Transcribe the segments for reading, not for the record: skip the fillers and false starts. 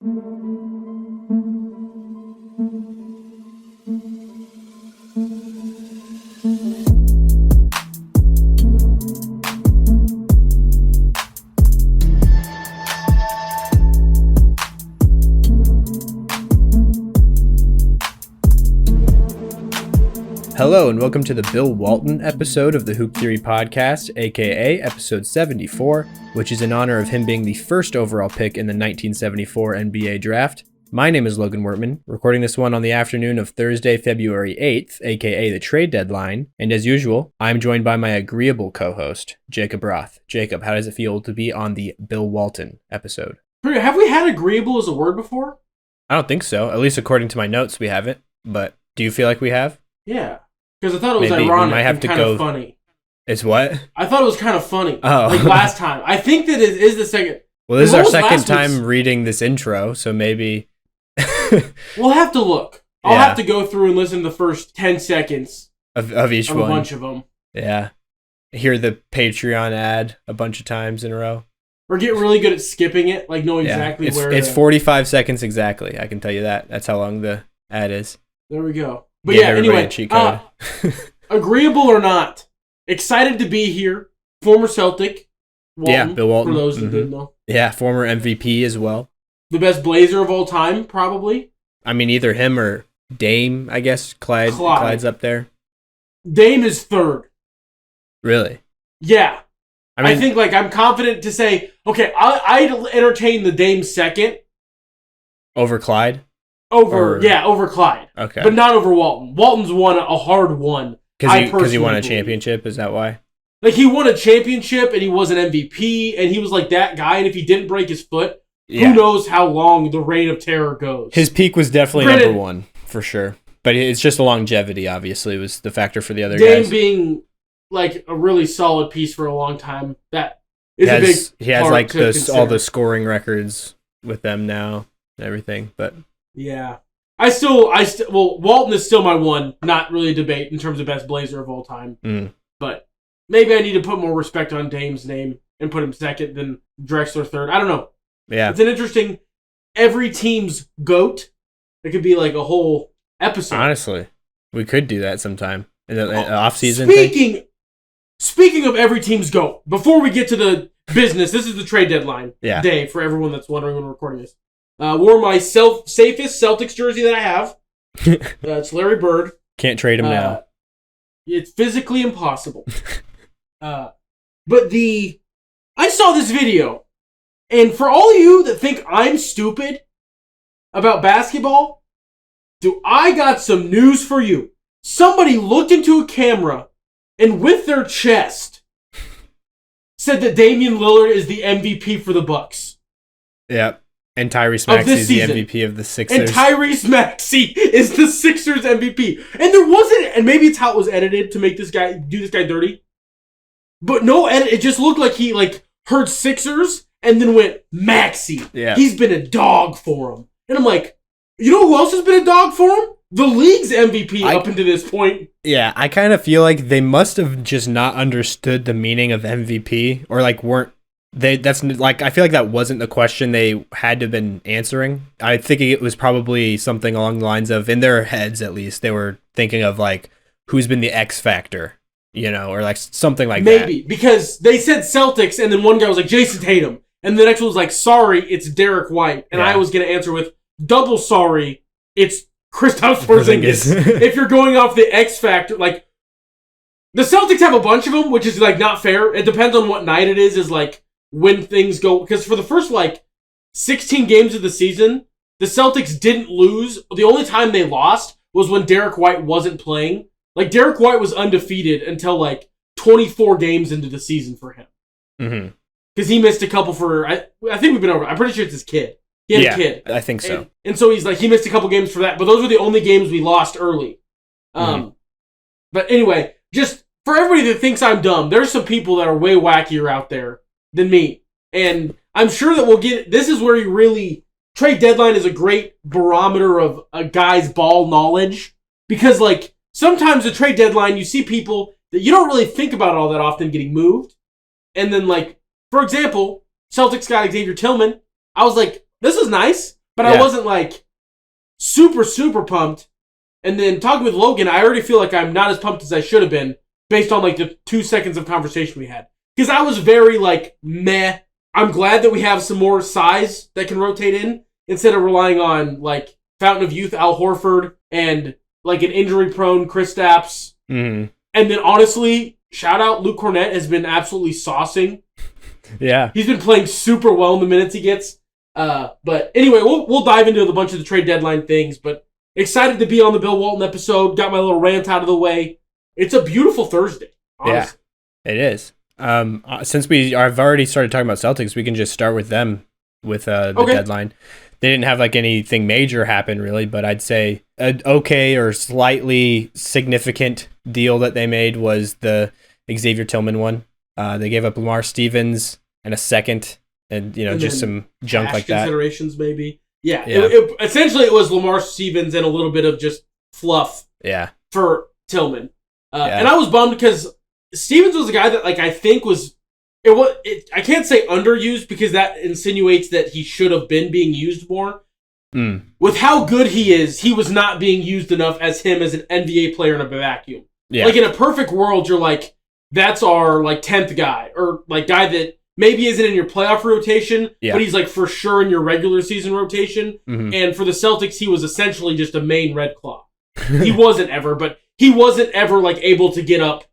Hello and welcome to the Bill Walton episode of the Hoop Theory Podcast, aka episode 74, which is in honor of him being the first overall pick in the 1974 NBA draft. My name is Logan Wertman, recording this one on the afternoon of Thursday, February 8th, aka the trade deadline, and as usual, I'm joined by my agreeable co-host, Jacob Roth. Jacob, how does it feel to be on the Bill Walton episode? Have we had agreeable as a word before? I don't think so, at least according to my notes we haven't, but do you feel like we have? Yeah. Because I thought it was Maybe ironic we might have and to kind go... of funny. It's what? I thought it was kind of funny. Oh. Like last time. I think that it is the second. Well, this is our second time reading this intro, so maybe... We'll have to look. I'll have to go through and listen to the first 10 seconds of each one. A bunch of them. Yeah. Hear the Patreon ad a bunch of times in a row. Or get really good at skipping it, like know exactly where... It's 45 seconds exactly, I can tell you that. That's how long the ad is. There we go. But yeah, anyway, cheat code. Agreeable or not, excited to be here. Former Celtic, Walton, Bill Walton. for those that didn't know. Yeah, former MVP as well. The best Blazer of all time, probably. I mean, either him or Dame, I guess. Clyde's up there. Dame is third. Really? Yeah. I think I'm confident to say, okay, I'd entertain the Dame second. Over Clyde? Over Clyde. Okay. But not over Walton. Walton's won a hard one. Because he won a championship, is that why? Like, he won a championship, and he was an MVP, and he was like that guy, and if he didn't break his foot, who knows how long the reign of terror goes. His peak was definitely number one, for sure. But it's just the longevity, obviously, was the factor for the other guys. Dame being, like, a really solid piece for a long time, that is a big He has, part like, to consider. all the scoring records with them now and everything, but... Yeah. Walton is still my one, not really a debate in terms of best Blazer of all time. But maybe I need to put more respect on Dame's name and put him second than Drexler third. I don't know. Yeah. It's an interesting, every team's GOAT. It could be like a whole episode. Honestly, we could do that sometime in the off-season Speaking of every team's GOAT, before we get to the business, this is the trade deadline day for everyone that's wondering when we're recording this. Wore my safest Celtics jersey that I have. It's Larry Bird. Can't trade him now. It's physically impossible. But I saw this video, and for all of you that think I'm stupid about basketball, I got some news for you. Somebody looked into a camera and with their chest said that Damian Lillard is the MVP for the Bucks. Yep. And Tyrese Maxey is the MVP of the Sixers. And Tyrese Maxey is the Sixers MVP. And there wasn't, and maybe it's how it was edited to make do this guy dirty. But no edit, it just looked like he heard Sixers and then went Maxey. Yeah. He's been a dog for him. And I'm like, you know who else has been a dog for him? The league's MVP up until this point. Yeah, I kind of feel like they must have just not understood the meaning of MVP or weren't. I feel like that wasn't the question they had to have been answering. I think it was probably something along the lines of, in their heads at least, they were thinking of who's been the X factor, or something like that. Maybe, because they said Celtics, and then one guy was like, Jason Tatum. And the next one was like, sorry, it's Derek White. And I was going to answer with, double sorry, it's Kristaps Porzingis. If you're going off the X factor, the Celtics have a bunch of them, which is not fair. It depends on what night it is when things go, because for the first 16 games of the season, the Celtics didn't lose. The only time they lost was when Derek White wasn't playing. Derek White was undefeated until 24 games into the season for him. Mm-hmm. Because he missed a couple I think we've been over. I'm pretty sure it's his kid. He had a kid. I think so. And so he missed a couple games for that. But those were the only games we lost early. But anyway, just for everybody that thinks I'm dumb, there's some people that are way wackier out there than me. And I'm sure that this is where you really, trade deadline is a great barometer of a guy's ball knowledge. Because sometimes the trade deadline, you see people that you don't really think about all that often getting moved. And then for example, Celtics got Xavier Tillman. I was like, this is nice. But I wasn't like super, super pumped. And then talking with Logan, I already feel like I'm not as pumped as I should have been based on like the 2 seconds of conversation we had. Because I was very like, meh. I'm glad that we have some more size that can rotate in instead of relying on like Fountain of Youth Al Horford and like an injury-prone Kristaps. Mm-hmm. And then honestly, shout out Luke Cornett has been absolutely saucing. Yeah. He's been playing super well in the minutes he gets. But anyway, we'll dive into a bunch of the trade deadline things, but excited to be on the Bill Walton episode. Got my little rant out of the way. It's a beautiful Thursday, honestly. Yeah, it is. Since I've already started talking about Celtics, we can just start with them with the deadline. They didn't have like anything major happen really, but I'd say an okay or slightly significant deal that they made was the Xavier Tillman one. They gave up Lamar Stevens and a second, and just some junk like that. Considerations maybe. Yeah. Essentially it was Lamar Stevens and a little bit of just fluff. Yeah. For Tillman, and I was bummed because Stevens was a guy that like I think was. I can't say underused because that insinuates that he should have been being used more. With how good he is, he was not being used enough as an NBA player in a vacuum. Yeah. Like in a perfect world, you're like, that's our like 10th guy or like guy that maybe isn't in your playoff rotation, but he's like for sure in your regular season rotation. Mm-hmm. And for the Celtics, he was essentially just a main Red Claw. He wasn't ever like able to get up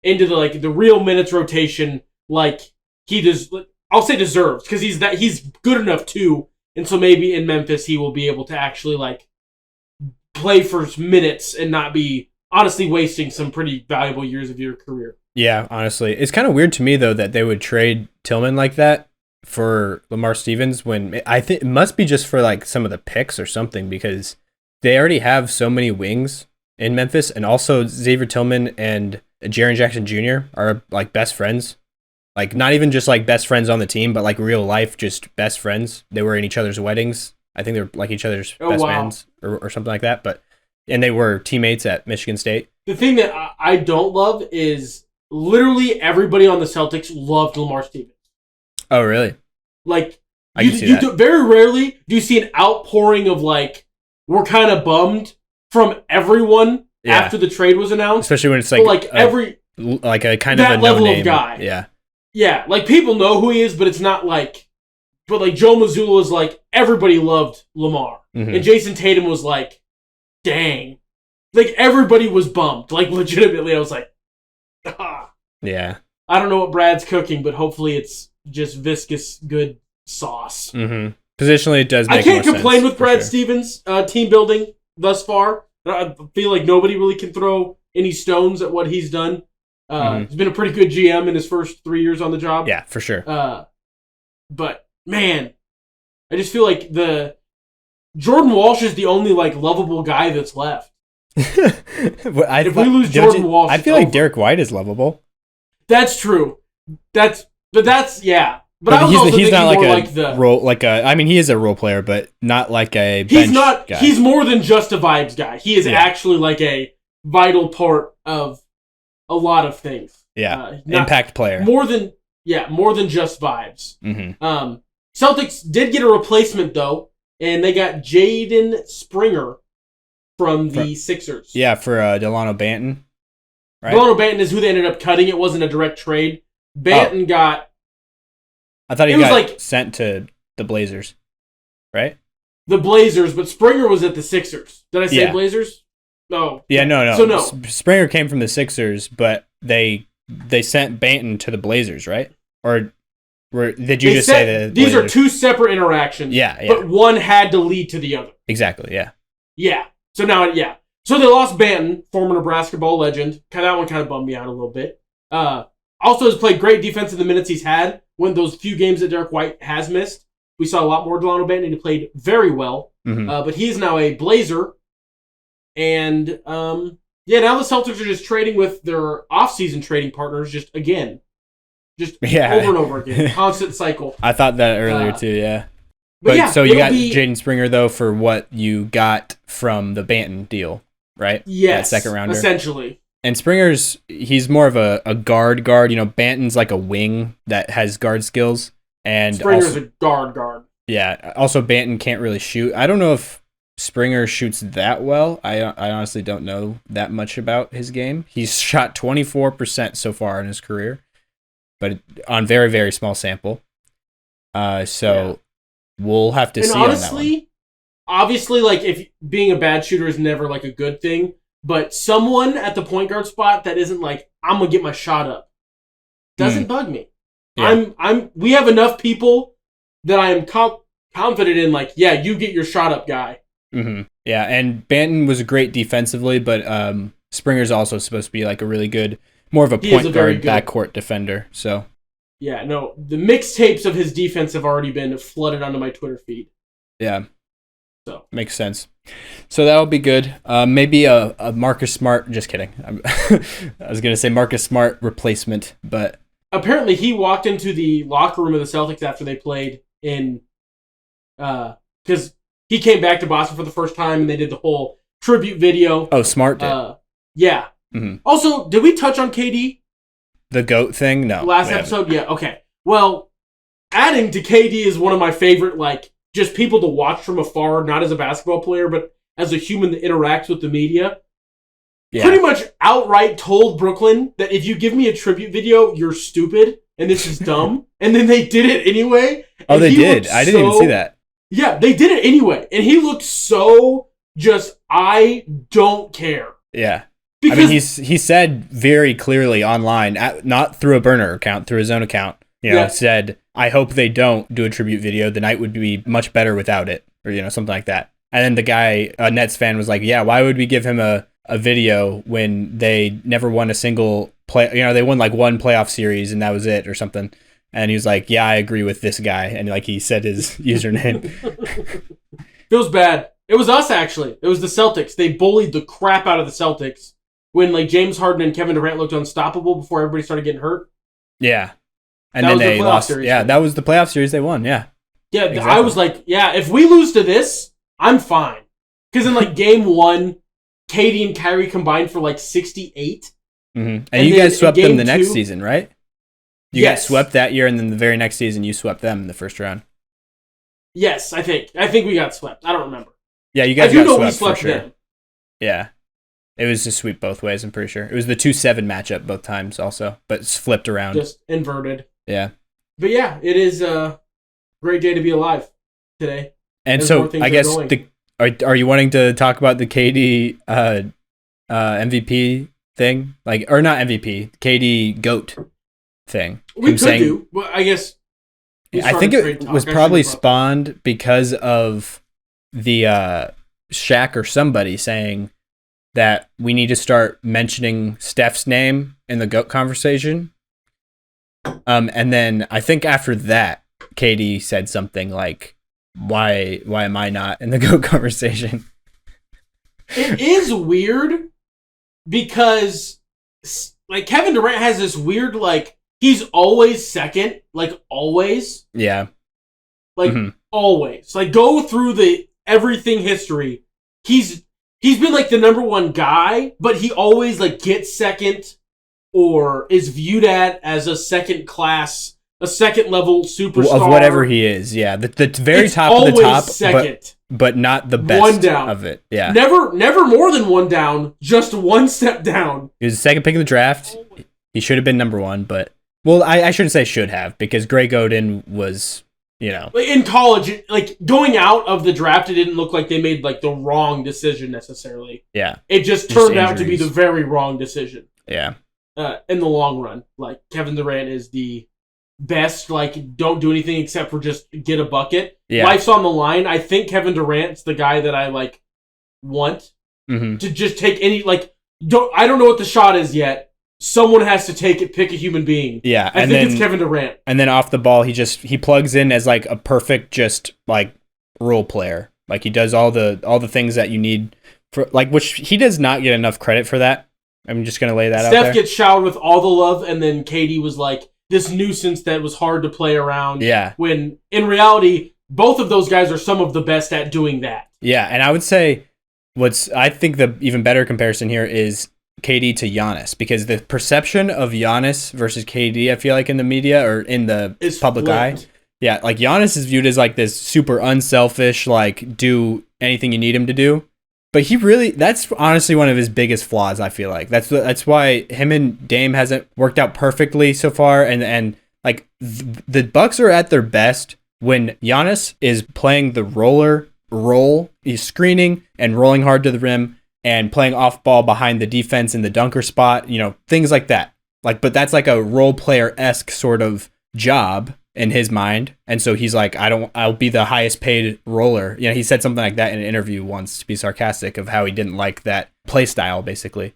into the real minutes rotation. Like he does, I'll say deserves because he's good enough too, and so maybe in Memphis he will be able to actually like play for minutes and not be honestly wasting some pretty valuable years of your career. Yeah, honestly, it's kind of weird to me though that they would trade Tillman like that for Lamar Stevens when I think it must be just for like some of the picks or something because they already have so many wings in Memphis, and also Xavier Tillman and Jaren Jackson Jr. are like best friends. Like, not even just, like, best friends on the team, but, like, real life, just best friends. They were in each other's weddings. I think they're, like, each other's best friends or something like that. And they were teammates at Michigan State. The thing that I don't love is literally everybody on the Celtics loved Lamar Stevens. Oh, really? Like, very rarely do you see an outpouring of, like, we're kind of bummed from everyone after the trade was announced. Especially when it's, like a kind of a level no-name of guy. Yeah. Yeah, like people know who he is, but it's not like. But like Joe Mazzulla was like everybody loved Lamar, and Jason Tatum was like, dang, like everybody was bummed. Like legitimately, I was like, yeah. I don't know what Brad's cooking, but hopefully it's just viscous good sauce. Mm-hmm. Positionally, it does. I can't complain with Brad Stevens' team building thus far. I feel like nobody really can throw any stones at what he's done. He's been a pretty good GM in his first 3 years on the job. Yeah, for sure. But man, I just feel like Jordan Walsh is the only like lovable guy that's left. If we lose Jordan Walsh, I feel like Derek White is lovable. That's true. But he's not like a role like a. I mean, he is a role player, but not like a. Bench guy. He's more than just a vibes guy. He is actually like a vital part of a lot of things. Yeah, impact player. More than just vibes. Mm-hmm. Celtics did get a replacement though, and they got Jaden Springer from the Sixers. Yeah, for Delano Banton. Right? Delano Banton is who they ended up cutting. It wasn't a direct trade. Banton got. I thought he got sent to the Blazers, right? The Blazers, but Springer was at the Sixers. Did I say Blazers? No. Yeah, no. So no. Springer came from the Sixers, but they sent Banton to the Blazers, right? Or did you just say that these are two separate interactions? Yeah. But one had to lead to the other. Exactly. Yeah. Yeah. So now, So they lost Banton, former Nebraska ball legend. That one kind of bummed me out a little bit. Also has played great defense in the minutes he's had. When those few games that Derek White has missed, we saw a lot more Delano Banton, and he played very well. Mm-hmm. But he is now a Blazer. And, now the Celtics are just trading with their off-season trading partners over and over again. Constant cycle. I thought that earlier, too, yeah. But so you got Jaden Springer, though, for what you got from the Banton deal, right? Yes, that second rounder. Essentially. And he's more of a guard. Banton's like a wing that has guard skills. And Springer's a guard. Yeah. Also, Banton can't really shoot. I don't know if Springer shoots that well. I honestly don't know that much about his game. He's shot 24% so far in his career, but on very, very small sample. We'll have to see on that one. Obviously, like, if being a bad shooter is never like a good thing, but someone at the point guard spot that isn't like, I'm gonna get my shot up, doesn't bug me. Yeah. We have enough people that I am confident in, like, yeah, you get your shot up, guy. Mm-hmm. Yeah, and Banton was great defensively, but Springer's also supposed to be like a really good, more of a point guard backcourt defender. So yeah, no, the mixtapes of his defense have already been flooded onto my Twitter feed. Yeah. So makes sense. So that'll be good. Maybe a Marcus Smart. Just kidding. I was gonna say Marcus Smart replacement, but apparently he walked into the locker room of the Celtics after they played in, because he came back to Boston for the first time and they did the whole tribute video. Oh, Smart did. Yeah. Mm-hmm. Also, did we touch on KD? The GOAT thing? No. Last episode? Yeah. Okay. Well, adding to KD is one of my favorite, like, just people to watch from afar, not as a basketball player, but as a human that interacts with the media. Yeah. Pretty much outright told Brooklyn that if you give me a tribute video, you're stupid and this is dumb. And then they did it anyway. Oh, they did? I didn't even see that. Yeah, they did it anyway. And he looked so just, I don't care. Yeah. Because, I mean, he said very clearly online, not through a burner account, through his own account, said, I hope they don't do a tribute video. The night would be much better without it, or, something like that. And then the guy, a Nets fan, was like, yeah, why would we give him a video when they never won a single play? They won like one playoff series and that was it or something. And he was like, yeah, I agree with this guy. And like he said his username. Feels bad. It was us, actually. It was the Celtics. They bullied the crap out of the Celtics when like James Harden and Kevin Durant looked unstoppable before everybody started getting hurt. Yeah. And then they lost. Yeah, that was the playoff series they won. Yeah. Yeah, exactly. I was like, yeah, if we lose to this, I'm fine. Because in like game one, KD and Kyrie combined for like 68. Mm-hmm. And you guys swept them the next season, right? You guys swept that year, and then the very next season you swept them in the first round. Yes, I think we got swept. I don't remember. Yeah, you guys got swept for sure. Them. Yeah. It was a sweep both ways, I'm pretty sure. It was the 2-7 matchup both times also, but it's flipped around. Just inverted. Yeah. But yeah, it is a great day to be alive today. And so I guess are you wanting to talk about the KD MVP thing? Like, or not MVP, KD GOAT thing. We could do. Well, I guess. I think it was probably spawned because of the Shaq or somebody saying that we need to start mentioning Steph's name in the GOAT conversation. And then I think after that, KD said something like, why am I not in the GOAT conversation? It is weird because like Kevin Durant has this weird, like, he's always second, like always. Yeah. Like always. Like go through the everything history. He's been like the number one guy, but he always like gets second or is viewed as a second level superstar of whatever he is. Yeah, the very top of the top, second, but not the best one down of it. Yeah, never more than one down, just one step down. He was the second pick of the draft. He should have been number one, but I shouldn't say should have because Greg Oden was. In college, like going out of the draft, it didn't look like they made like the wrong decision necessarily. Yeah, it just turned out to be the very wrong decision. Yeah, in the long run, like Kevin Durant is the best. Like, don't do anything except for just get a bucket. Yeah. Life's on the line. I think Kevin Durant's the guy that I like want to just take any like. I don't know what the shot is yet. Someone has to take it, pick a human being. Yeah, I think it's Kevin Durant. And then off the ball, he plugs in as like a perfect just like role player. Like he does all the things that you need for like which he does not get enough credit for that. I'm just gonna lay that out there. Steph gets showered with all the love, and then KD was like this nuisance that was hard to play around. Yeah. When in reality, both of those guys are some of the best at doing that. Yeah, and I would say I think the even better comparison here is KD to Giannis, because the perception of Giannis versus KD, I feel like in the media or in the public eye, Yeah, like Giannis is viewed as like this super unselfish, like do anything you need him to do. But that's honestly one of his biggest flaws, I feel like. That's why him and Dame hasn't worked out perfectly so far. And like the Bucks are at their best when Giannis is playing the role. He's screening and rolling hard to the rim and playing off ball behind the defense in the dunker spot, things like that. Like, but that's like a role player-esque sort of job in his mind. And so he's like, I'll be the highest paid roller. He said something like that in an interview once to be sarcastic of how he didn't like that play style, basically.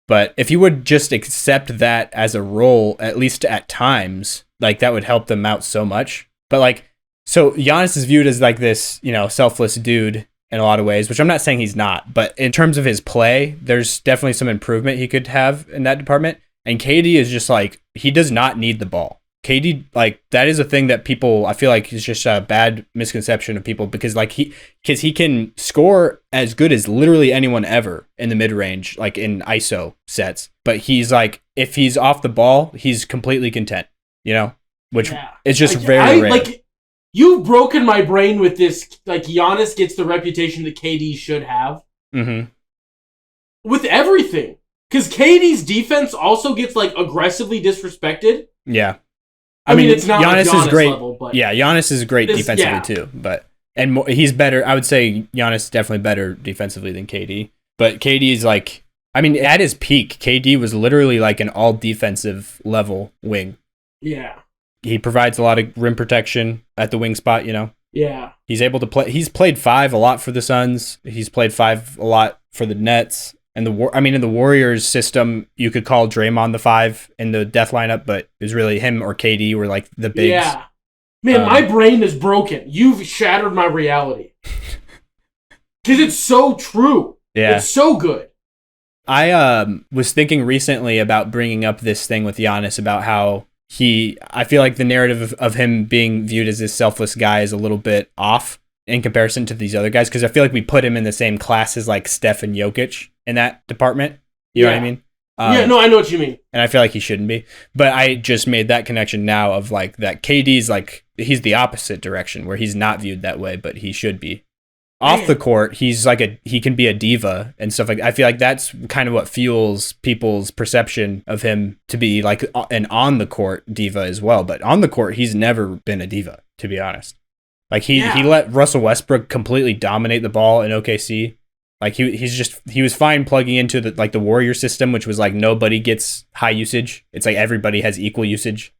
But if he would just accept that as a role, at least at times, like that would help them out so much. But like, so Giannis is viewed as like this, selfless dude in a lot of ways, which I'm not saying he's not, but in terms of his play, there's definitely some improvement he could have in that department. And KD is just like, he does not need the ball. KD, like, that is a thing that people, I feel like, is just a bad misconception of people because he can score as good as literally anyone ever in the mid range, like in ISO sets. But he's like, if he's off the ball, he's completely content, which is just very rare. Like, you've broken my brain with this. Like, Giannis gets the reputation that KD should have with everything. Because KD's defense also gets, like, aggressively disrespected. Yeah. I mean, it's not Giannis like Giannis is great. Level, but yeah, Giannis is great defensively too, he's better. I would say Giannis is definitely better defensively than KD. But KD is like, I mean, at his peak, KD was literally like an all defensive level wing. Yeah. He provides a lot of rim protection at the wing spot, Yeah. He's able to play. He's played 5 a lot for the Suns. He's played 5 a lot for the Nets. And in the Warriors system, you could call Draymond the 5 in the death lineup, but it was really him or KD were like the bigs. Yeah. Man, my brain is broken. You've shattered my reality. Because it's so true. Yeah. It's so good. I was thinking recently about bringing up this thing with Giannis about how I feel like the narrative of him being viewed as this selfless guy is a little bit off in comparison to these other guys, because I feel like we put him in the same class as like Steph and Jokic in that department. You know what I mean? I know what you mean. And I feel like he shouldn't be. But I just made that connection now of like that KD's like, he's the opposite direction where he's not viewed that way, but he should be. Off the court, he's like he can be a diva and stuff like that. I feel like that's kind of what fuels people's perception of him to be like an on the court diva as well. But on the court, he's never been a diva, to be honest. Like he let Russell Westbrook completely dominate the ball in OKC. Like he was fine plugging into the Warrior system, which was like nobody gets high usage. It's like everybody has equal usage,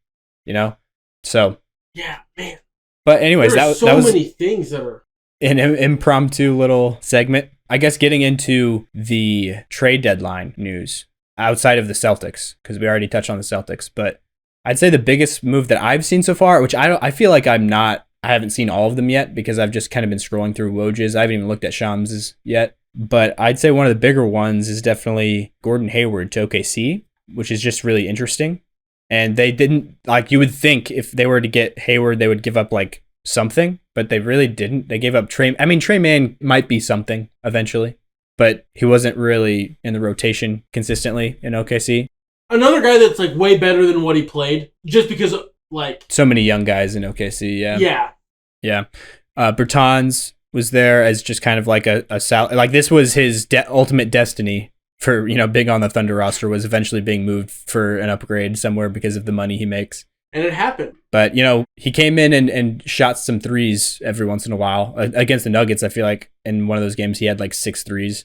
So yeah, man. But anyways, that was many things that are an impromptu little segment. I guess getting into the trade deadline news outside of the Celtics, because we already touched on the Celtics, but I'd say the biggest move that I've seen so far, which I feel like I haven't seen all of them yet because I've just kind of been scrolling through Woj's. I haven't even looked at Shams's yet. But I'd say one of the bigger ones is definitely Gordon Hayward to OKC, which is just really interesting. And they didn't, like, you would think if they were to get Hayward, they would give up like something, but they really didn't. They gave up Trey Mann might be something eventually, but he wasn't really in the rotation consistently in OKC. Another guy that's like way better than what he played, just because like so many young guys in OKC. Yeah. Bertans was there as just kind of like a like this was his ultimate destiny for being on the Thunder roster, was eventually being moved for an upgrade somewhere because of the money he makes. And it happened. But he came in and shot some threes every once in a while against the Nuggets. I feel like in one of those games he had like 6 threes.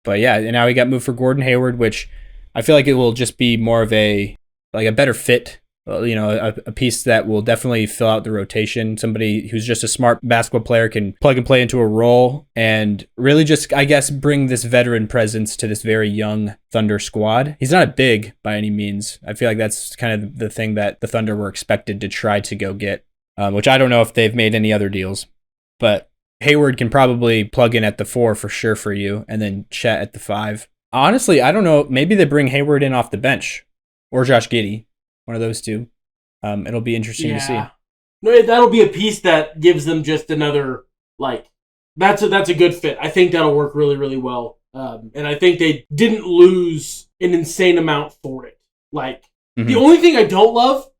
But yeah, and now he got moved for Gordon Hayward, which I feel like it will just be more of a better fit. A piece that will definitely fill out the rotation. Somebody who's just a smart basketball player can plug and play into a role and really just, I guess, bring this veteran presence to this very young Thunder squad. He's not big by any means. I feel like that's kind of the thing that the Thunder were expected to try to go get, which I don't know if they've made any other deals. But Hayward can probably plug in at the 4 for sure for you, and then Chet at the 5. Honestly, I don't know. Maybe they bring Hayward in off the bench or Josh Giddey. One of those two. It'll be interesting to see. No, that'll be a piece that gives them just another, like, that's a good fit. I think that'll work really, really well. And I think they didn't lose an insane amount for it. Like, the only thing I don't love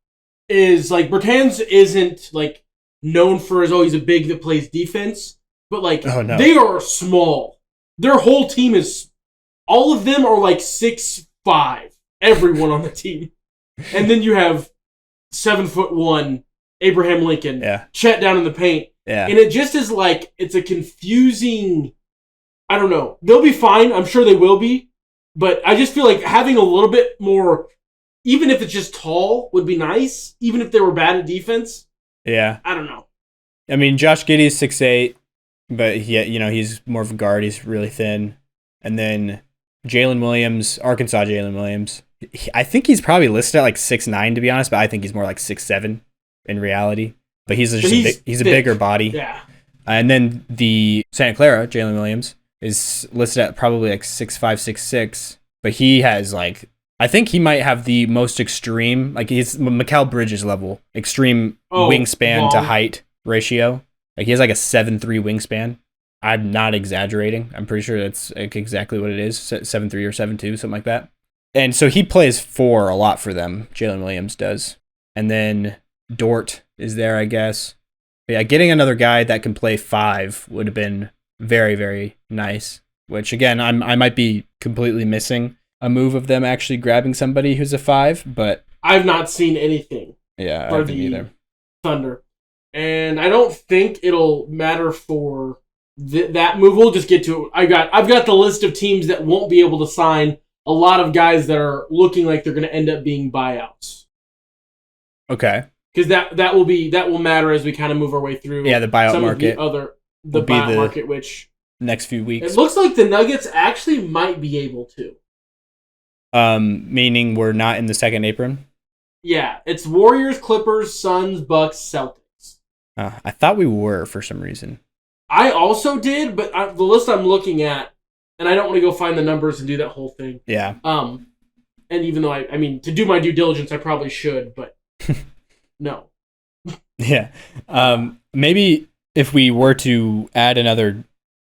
is, like, Bertans isn't, like, known for he's a big that plays defense. But, like, they are small. Their whole team all of them are like 6'5", everyone on the team. And then you have 7'1" Abraham Lincoln, Chet down in the paint. Yeah. And it just is like, it's a confusing, I don't know. They'll be fine. I'm sure they will be. But I just feel like having a little bit more, even if it's just tall, would be nice. Even if they were bad at defense. Yeah. I don't know. I mean, Josh Giddey is 6'8", but he's more of a guard. He's really thin. And then Jalen Williams, Arkansas Jalen Williams. I think he's probably listed at like 6'9", to be honest, but I think he's more like 6'7" in reality. But he's a bigger body. Yeah. And then the Santa Clara, Jalen Williams, is listed at probably like 6'5", 6'6", but he has like, I think he might have the most extreme, like he's Mikal Bridges level, extreme wingspan to height ratio. Like he has like a 7'3" wingspan. I'm not exaggerating. I'm pretty sure that's like exactly what it is, 7'3" or 7'2", something like that. And so he plays 4 a lot for them, Jalen Williams does. And then Dort is there, I guess. But yeah, getting another guy that can play 5 would have been very, very nice. Which, again, I might be completely missing a move of them actually grabbing somebody who's a 5, but... I've not seen anything I haven't either. Thunder. And I don't think it'll matter for that move. We'll just get to it. I've got the list of teams that won't be able to sign a lot of guys that are looking like they're going to end up being buyouts. Okay. Because that will matter as we kind of move our way through. Yeah, the buyout market. The buyout market, which next few weeks. It looks like the Nuggets actually might be able to. Meaning we're not in the second apron? Yeah, it's Warriors, Clippers, Suns, Bucks, Celtics. I thought we were for some reason. I also did, but the list I'm looking at, and I don't want to go find the numbers and do that whole thing. Yeah. And even though I mean, to do my due diligence, I probably should, but no. Yeah. Maybe if we were to add another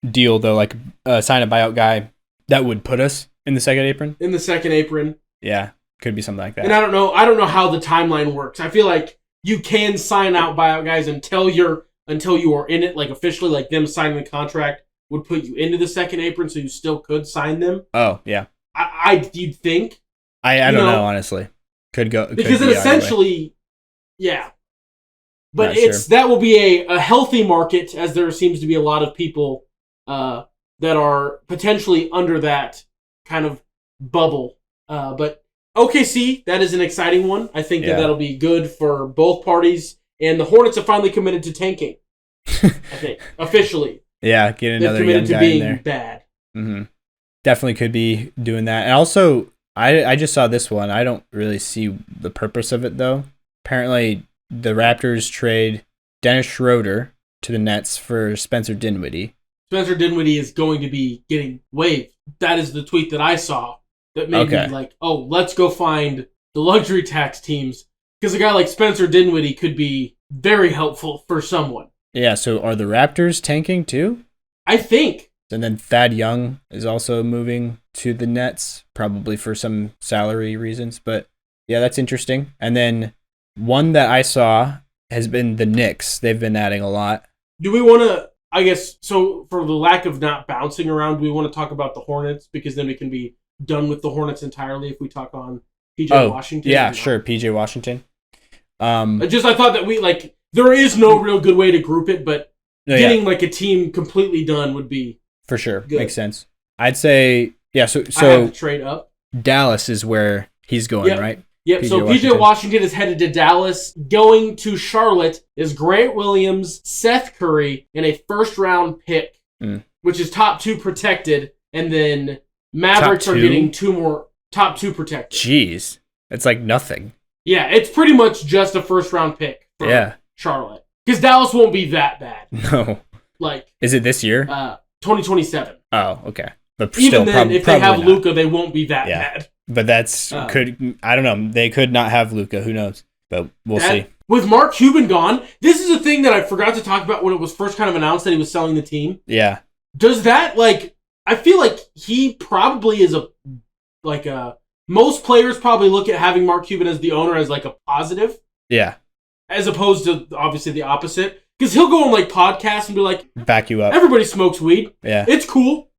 deal, though, like sign a buyout guy, that would put us in the second apron. In the second apron. Yeah, could be something like that. And I don't know how the timeline works. I feel like you can sign out buyout guys until you are in it, like officially, like them signing the contract would put you into the second apron, so you still could sign them. Oh, yeah. You'd think. I don't know, honestly. Could go because it essentially, yeah. But that will be a healthy market, as there seems to be a lot of people that are potentially under that kind of bubble. But OKC, that is an exciting one. I think that'll be good for both parties. And the Hornets have finally committed to tanking. I think officially. Yeah, get another young guy in there. Bad. Mm-hmm. Definitely could be doing that. And also, I just saw this one. I don't really see the purpose of it though. Apparently, the Raptors trade Dennis Schroeder to the Nets for Spencer Dinwiddie. Spencer Dinwiddie is going to be getting waived. That is the tweet that I saw that made me like, oh, let's go find the luxury tax teams. Because a guy like Spencer Dinwiddie could be very helpful for someone. Yeah, so are the Raptors tanking too? I think. And then Thad Young is also moving to the Nets, probably for some salary reasons. But yeah, that's interesting. And then one that I saw has been the Knicks. They've been adding a lot. Do we want to, I guess, so for the lack of not bouncing around, do we want to talk about the Hornets? Because then we can be done with the Hornets entirely if we talk on PJ Washington. Yeah, sure, PJ Washington. I thought that there is no real good way to group it, but getting like a team completely done would be for sure. Good. Makes sense. I'd say, yeah, so I have to trade up. Dallas is where he's going, right? Yep, so PJ Washington is headed to Dallas. Going to Charlotte is Grant Williams, Seth Curry, and a first-round pick, which is top 2 protected, and then Mavericks are getting 2 more top 2 protected. Jeez, it's like nothing. Yeah, it's pretty much just a first-round pick for Charlotte. Because Dallas won't be that bad. No. Is it this year? 2027. Oh, okay. But even still, then, if they have Luka, they won't be that bad. But I don't know. They could not have Luka. Who knows? But we'll see. With Mark Cuban gone, this is a thing that I forgot to talk about when it was first kind of announced that he was selling the team. Yeah. Does that, I feel like he probably is most players probably look at having Mark Cuban as the owner as a positive. Yeah. As opposed to, obviously, the opposite. Because he'll go on like podcasts and be like, back you up. Everybody smokes weed. Yeah. It's cool.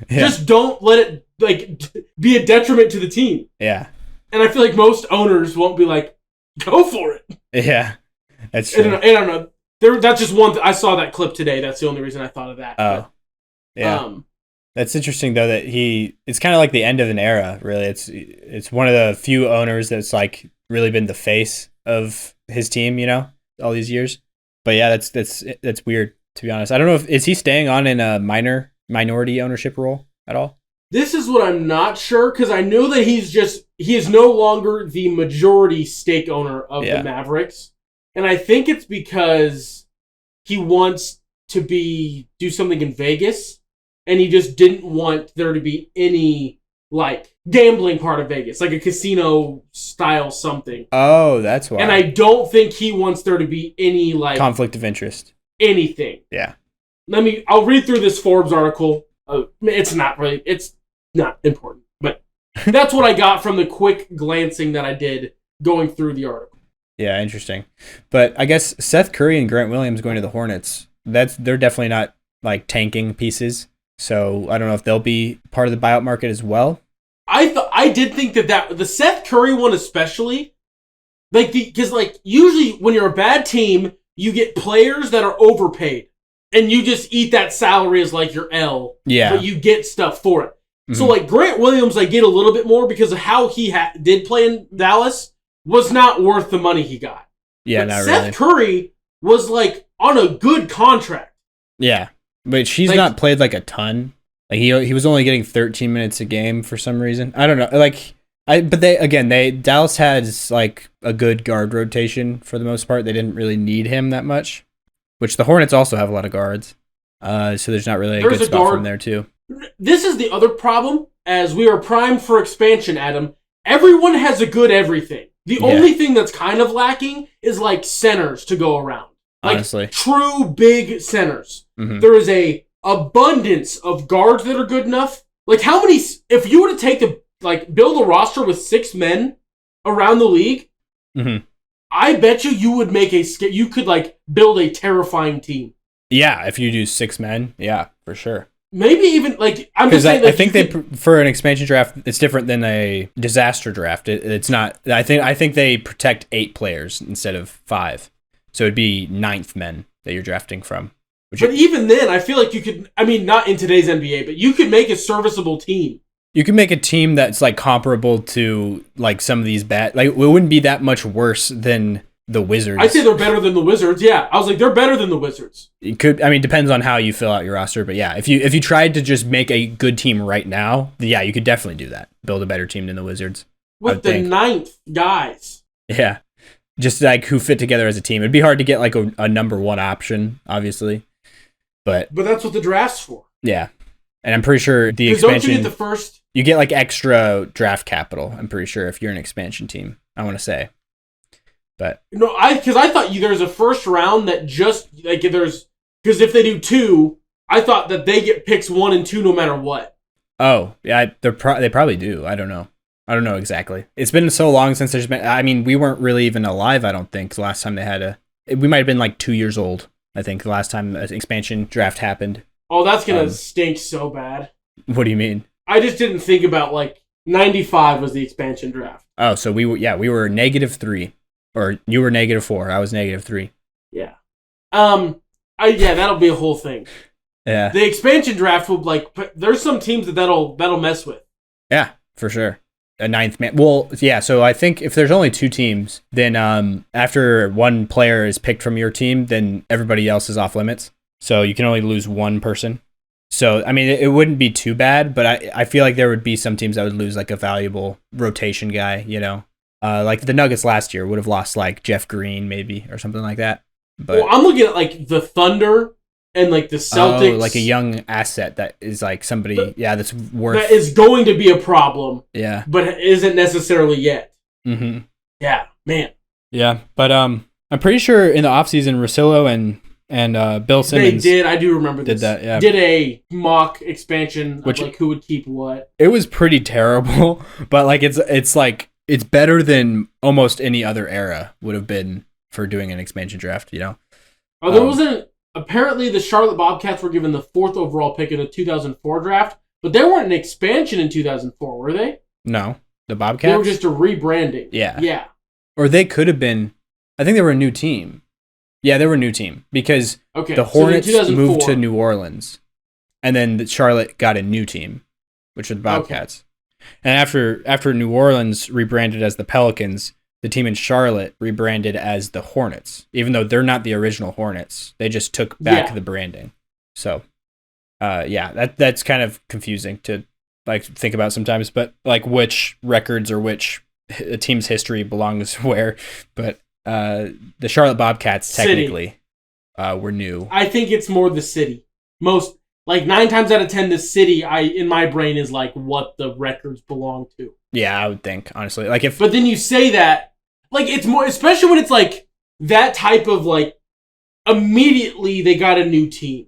Yeah. Just don't let it like be a detriment to the team. Yeah. And I feel like most owners won't be like, go for it. Yeah. That's true. I don't know. That's just one. I saw that clip today. That's the only reason I thought of that. Oh. Yeah. That's interesting though that it's kind of like the end of an era, really. It's one of the few owners that's like really been the face of his team, all these years. But yeah, that's weird, to be honest. I don't know is he staying on in a minority ownership role at all? This is what I'm not sure, because I know that he is no longer the majority stake owner of the Mavericks. And I think it's because he wants to do something in Vegas, and he just didn't want there to be any like gambling part of Vegas, like a casino style something. Oh, that's why. And I don't think he wants there to be any like conflict of interest. Anything. Yeah. I'll read through this Forbes article. It's not important, but that's what I got from the quick glancing that I did going through the article. Yeah, interesting. But I guess Seth Curry and Grant Williams going to the Hornets, they're definitely not like tanking pieces. So I don't know if they'll be part of the buyout market as well. I did think that the Seth Curry one especially, like because like usually when you're a bad team, you get players that are overpaid, and you just eat that salary as like your L. Yeah. But you get stuff for it. Mm-hmm. So like Grant Williams, I get a little bit more because of how he did play in Dallas was not worth the money he got. Yeah, but not Seth really. Curry was like on a good contract. Yeah, but she's not played like a ton. Like he was only getting 13 minutes a game for some reason. I don't know. Dallas has like a good guard rotation for the most part. They didn't really need him that much, which the Hornets also have a lot of guards. So there's not really a good spot from there too. This is the other problem, as we are primed for expansion, Adam. Everyone has a good everything. The only thing that's kind of lacking is like centers to go around. Like honestly, true big centers. Mm-hmm. There is a abundance of guards that are good enough. Like how many? If you were to build a roster with 6 men around the league, mm-hmm. I bet you would make you could like build a terrifying team. Yeah, if you do 6 men, yeah, for sure. Maybe even like I'm just saying. I think for an expansion draft, it's different than a disaster draft. It's not. I think they protect 8 players instead of 5, so it'd be 9th men that you're drafting from. But even then, I feel like you could. I mean, not in today's NBA, but you could make a serviceable team. You can make a team that's like comparable to like some of these bad. Like it wouldn't be that much worse than the Wizards. I'd say they're better than the Wizards. Yeah, I was like, they're better than the Wizards. It could. I mean, depends on how you fill out your roster, but yeah, if you tried to just make a good team right now, yeah, you could definitely do that. Build a better team than the Wizards with the 9th guys. Yeah, just like who fit together as a team. It'd be hard to get like a number 1 option, obviously, but that's what the draft's for. Yeah, and I'm pretty sure the expansion. Don't you get the first? You get like extra draft capital. I'm pretty sure if you're an expansion team. I want to say. But no, because I thought there's a first round that just like because if they do 2, I thought that they get picks 1 and 2 no matter what. Oh yeah, they probably do. I don't know exactly. It's been so long since there's been. I mean, we weren't really even alive. I don't think the last time they had we might have been like 2 years old. I think the last time an expansion draft happened. Oh, that's gonna stink so bad. What do you mean? I just didn't think about like 95 was the expansion draft. Oh, so we were -3. Or you were -4. I was -3. Yeah. That'll be a whole thing. Yeah. The expansion draft will there's some teams that'll mess with. Yeah, for sure. A 9th man. Well, yeah. So I think if there's only 2 teams, then after one player is picked from your team, then everybody else is off limits. So you can only lose 1 person. So I mean, it wouldn't be too bad, but I feel like there would be some teams that would lose like a valuable rotation guy. Like the Nuggets last year would have lost like Jeff Green maybe or something like that. But I'm looking at like the Thunder and like the Celtics, like a young asset that is like somebody, that's worth. That is going to be a problem. Yeah, but isn't necessarily yet. Mm-hmm. Yeah, man. Yeah, but I'm pretty sure in the offseason, Russillo and Bill Simmons. They did. I do remember this. Did that? Yeah. Did a mock expansion of like who would keep what. It was pretty terrible, but like it's like. It's better than almost any other era would have been for doing an expansion draft, Oh, there wasn't. Apparently, the Charlotte Bobcats were given the 4th overall pick in the 2004 draft, but they weren't an expansion in 2004, were they? No, the Bobcats. They were just a rebranding. Yeah. Or they could have been. I think they were a new team. Yeah, they were a new team because the Hornets moved to New Orleans, and then Charlotte got a new team, which were the Bobcats. Okay. And after New Orleans rebranded as the Pelicans, the team in Charlotte rebranded as the Hornets, even though they're not the original Hornets. They just took back the branding. So, that's kind of confusing to like think about sometimes, but like which records or which a team's history belongs where. But the Charlotte Bobcats technically were new. I think it's more the city. Most, like 9 times out of 10, the city in my brain is like what the records belong to. Yeah, I would think, honestly. But then you say that, like, it's more, especially when it's like that type of like, immediately they got a new team.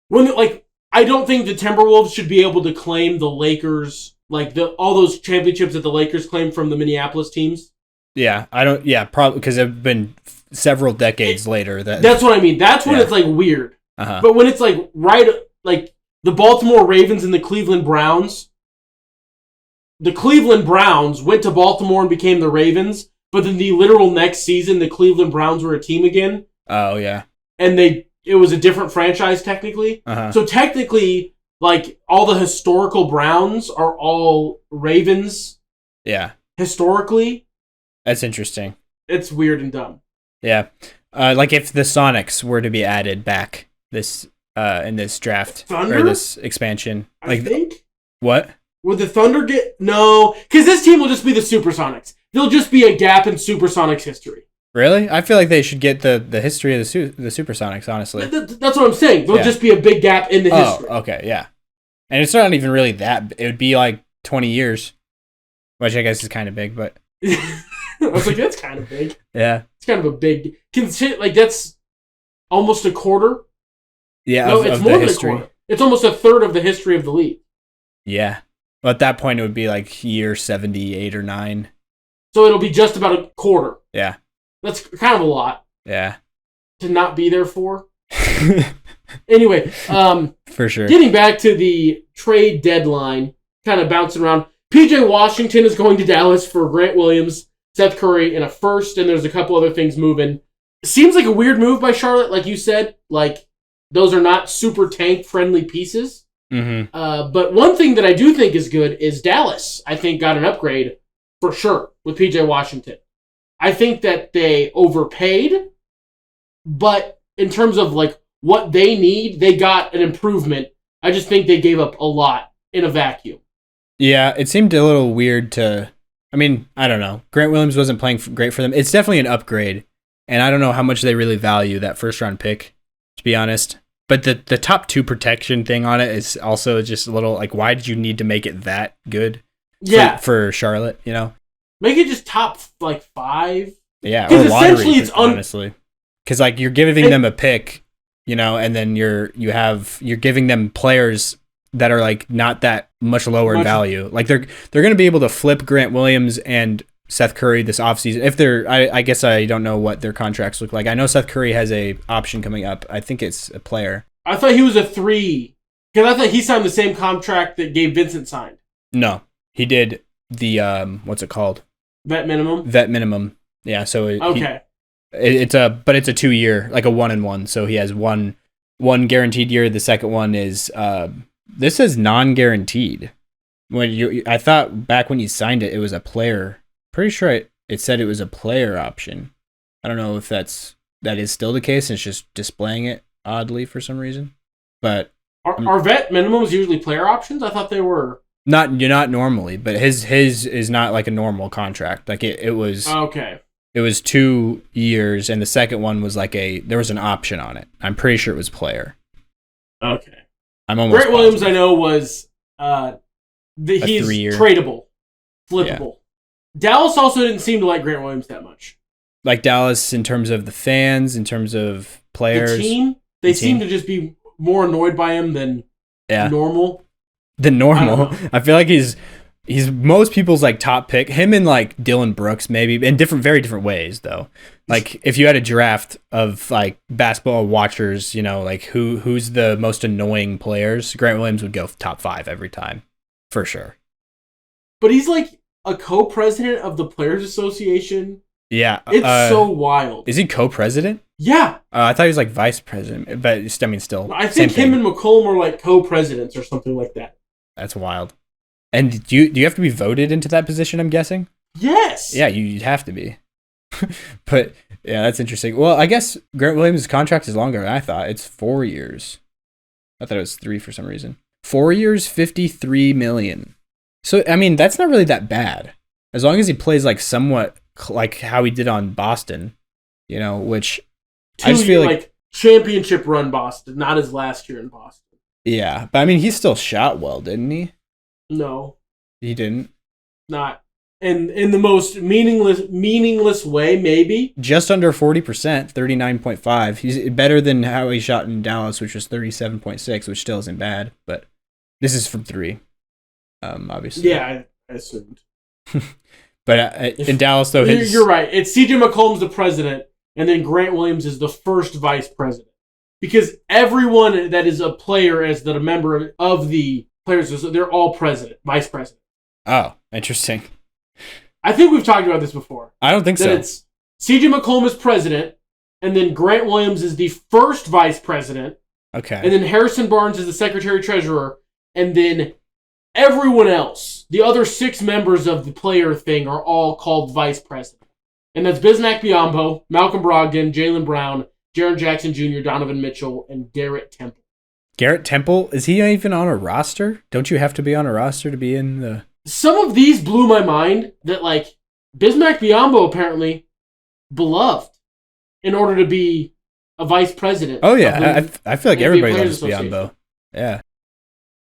When like, I don't think the Timberwolves should be able to claim the Lakers, like all those championships that the Lakers claimed from the Minneapolis teams. Yeah, I don't. Yeah, probably because it's been several decades later. That's what I mean. That's when it's like weird. Uh-huh. But when it's like like the Baltimore Ravens and the Cleveland Browns. The Cleveland Browns went to Baltimore and became the Ravens. But then the literal next season, the Cleveland Browns were a team again. Oh, yeah. And it was a different franchise, technically. Uh-huh. So technically, like, all the historical Browns are all Ravens. Yeah. Historically. That's interesting. It's weird and dumb. Yeah. Like, if the Sonics were to be added back in this draft. Thunder? Or this expansion. I think. What? Would the Thunder get... No. Because this team will just be the Supersonics. There'll just be a gap in Supersonics history. Really? I feel like they should get the history of the Supersonics, honestly. That's what I'm saying. There'll just be a big gap in the history. Oh, okay, yeah. And it's not even really that... It would be like 20 years. Which I guess is kind of big, but... I was like, that's kind of big. Yeah. It's kind of a big... Like, that's almost a quarter. Yeah, no, it's more than a quarter. It's almost a third of the history of the league. Yeah. Well, at that point, it would be like year 78 or 9. So it'll be just about a quarter. Yeah. That's kind of a lot. Yeah. To not be there for. Anyway. For sure. Getting back to the trade deadline, kind of bouncing around. PJ Washington is going to Dallas for Grant Williams, Seth Curry, and a first, and there's a couple other things moving. Seems like a weird move by Charlotte, like you said. Like, those are not super tank-friendly pieces. Mm-hmm. But one thing that I do think is good is Dallas, I think, got an upgrade for sure with PJ Washington. I think that they overpaid, but in terms of like what they need, they got an improvement. I just think they gave up a lot in a vacuum. Yeah, it seemed a little weird to... I mean, I don't know. Grant Williams wasn't playing great for them. It's definitely an upgrade, and I don't know how much they really value that first-round pick, to be honest. But the top 2 protection thing on it is also just a little like, why did you need to make it that good? Yeah, for Charlotte, you know, make it just top like 5. Yeah, or lottery, honestly, because like you're giving them a pick, you know, and then you're giving them players that are like not that much lower in value. Like they're going to be able to flip Grant Williams and Seth Curry this offseason. If they're, I guess I don't know what their contracts look like. I know Seth Curry has a option coming up. I think it's a player. I thought he was a 3 because I thought he signed the same contract that Gabe Vincent signed. No, he did the what's it called? Vet minimum. Vet minimum. Yeah. So okay. It's a 2-year, like a 1-and-1. So he has one guaranteed year. The second one is this is non-guaranteed. I thought back when you signed it, it was a player. Pretty sure it said it was a player option. I don't know if that is still the case, and it's just displaying it oddly for some reason. But are vet minimums usually player options? I thought they were. Not normally, but his is not like a normal contract. Like it was. Okay. It was 2 years, and the second one was like there was an option on it. I'm pretty sure it was player. Okay. I'm almost. Grant Williams, I know, was he's 3-year. tradable, flippable. Yeah. Dallas also didn't seem to like Grant Williams that much. Like Dallas, in terms of the fans, in terms of players, the team, they seem to just be more annoyed by him than normal. Than normal. I feel like he's He's most people's like top pick. Him and like Dylan Brooks maybe in very different ways though. Like if you had a draft of like basketball watchers, like who's the most annoying players, Grant Williams would go top 5 every time, for sure. But he's like a co-president of the Players Association. Yeah, it's so wild. Is he co-president? Yeah, I thought he was like vice president, but I mean, still. I think him and McCollum are like co-presidents or something like that. That's wild. And do you have to be voted into that position, I'm guessing? Yes. Yeah, you'd have to be. But, yeah, that's interesting. Well, I guess Grant Williams' contract is longer than I thought. It's 4 years. I thought it was 3 for some reason. 4 years, $53 million. So, I mean, that's not really that bad. As long as he plays like somewhat like how he did on Boston, which I just feel like championship run Boston, not his last year in Boston. Yeah, but I mean, he still shot well, didn't he? No, he didn't. Not in the most meaningless way, maybe. Just under 40%, 39.5. He's better than how he shot in Dallas, which was 37.6, which still isn't bad. But this is from 3, obviously. Yeah, I assumed. But in Dallas, though, you're right. It's C.J. McCollum's the president, and then Grant Williams is the first vice president. Because everyone that is a player as a member of the Players, they're all vice president. Oh, interesting. I think we've talked about this before. I don't think so. It's C.J. McCollum is president, and then Grant Williams is the first vice president. Okay. And then Harrison Barnes is the secretary-treasurer, and then everyone else, the other 6 members of the player thing, are all called vice president. And that's Bismack Biyombo, Malcolm Brogdon, Jaylen Brown, Jaren Jackson Jr., Donovan Mitchell, and Garrett Temple. Garrett Temple? Is he even on a roster? Don't you have to be on a roster to be in the... Some of these blew my mind that, like, Bismack Biyombo apparently beloved in order to be a vice president. Oh, yeah. I feel like everybody loves Biyombo. Yeah.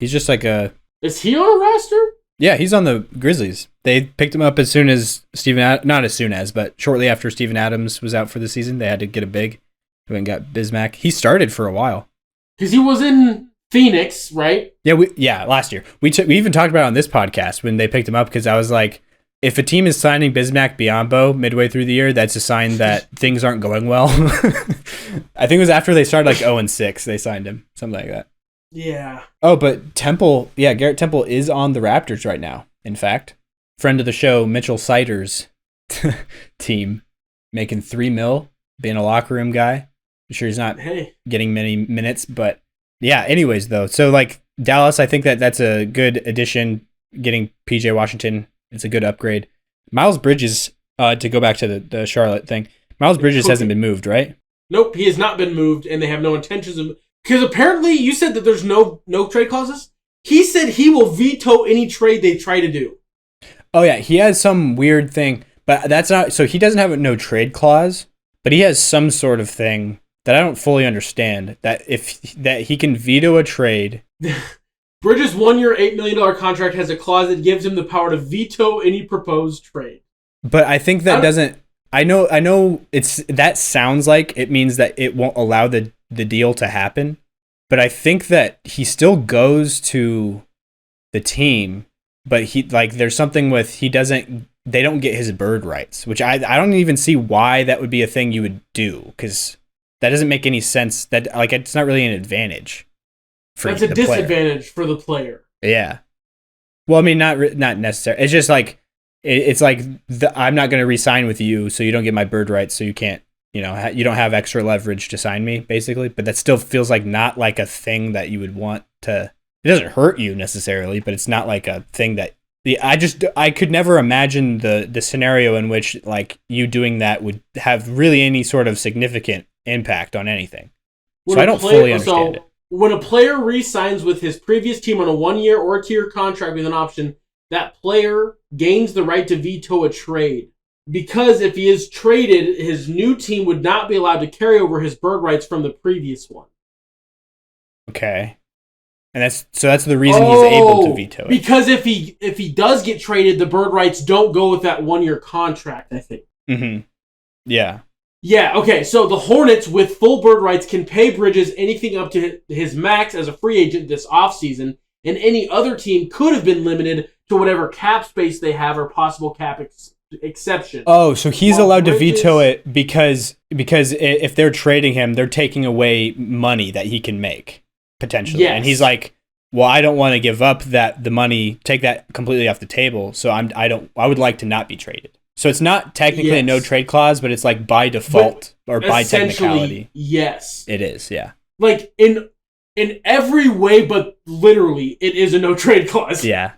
He's just like a... Is he on a roster? Yeah, he's on the Grizzlies. They picked him up as soon as not as soon as, but shortly after Steven Adams was out for the season. They had to get a big. They went and got Bismack. He started for a while. Because he was in Phoenix, right? Yeah, last year. We even talked about it on this podcast when they picked him up, because I was like, if a team is signing Bismack Biyombo midway through the year, that's a sign that things aren't going well. I think it was after they started like 0-6, they signed him. Something like that. Yeah. Oh, but Garrett Temple is on the Raptors right now, in fact. Friend of the show, Mitchell Sider's team, making $3 million, being a locker room guy. I'm sure he's not getting many minutes, but yeah, anyways, though. So, like, Dallas, I think that's a good addition, getting P.J. Washington. It's a good upgrade. Miles Bridges, to go back to the Charlotte thing, Miles Bridges hasn't been moved, right? Nope, he has not been moved, and they have no intentions of... Because apparently you said that there's no trade clauses. He said he will veto any trade they try to do. Oh, yeah, he has some weird thing, but that's not... So he doesn't have a no trade clause, but he has some sort of thing that I don't fully understand, that he can veto a trade. Bridges' 1-year, $8 million contract has a clause that gives him the power to veto any proposed trade. But I think that doesn't... I know that sounds like it means that it won't allow the deal to happen, but I think that he still goes to the team, but there's something with they don't get his bird rights, which I don't even see why that would be a thing you would do, because that doesn't make any sense. That it's not really an advantage for That's a disadvantage for the player. Yeah. Well, I mean, not necessarily. It's just like it's like I'm not going to re-sign with you, so you don't get my bird rights, so you can't. You don't have extra leverage to sign me, basically. But that still feels like not like a thing that you would want to. It doesn't hurt you necessarily, but it's not like a thing that. I could never imagine the scenario in which like you doing that would have really any sort of significant impact on anything. So I don't fully understand it. When a player re-signs with his previous team on a 1-year or 2-year contract with an option, that player gains the right to veto a trade. Because if he is traded, his new team would not be allowed to carry over his bird rights from the previous one. Okay. And that's the reason he's able to veto it. Because if he does get traded, the bird rights don't go with that 1-year contract, I think. Mm-hmm. Yeah. Yeah, okay, so the Hornets with full bird rights can pay Bridges anything up to his max as a free agent this offseason, and any other team could have been limited to whatever cap space they have or possible cap exception. Oh, so he's allowed to veto it because if they're trading him, they're taking away money that he can make potentially. Yes. And he's like, well, I don't want to give up the money, take that completely off the table. So I would like to not be traded. So it's not technically a no trade clause, but it's like by default or by technicality. Yes. It is, yeah. Like in every way, but literally it is a no trade clause. Yeah.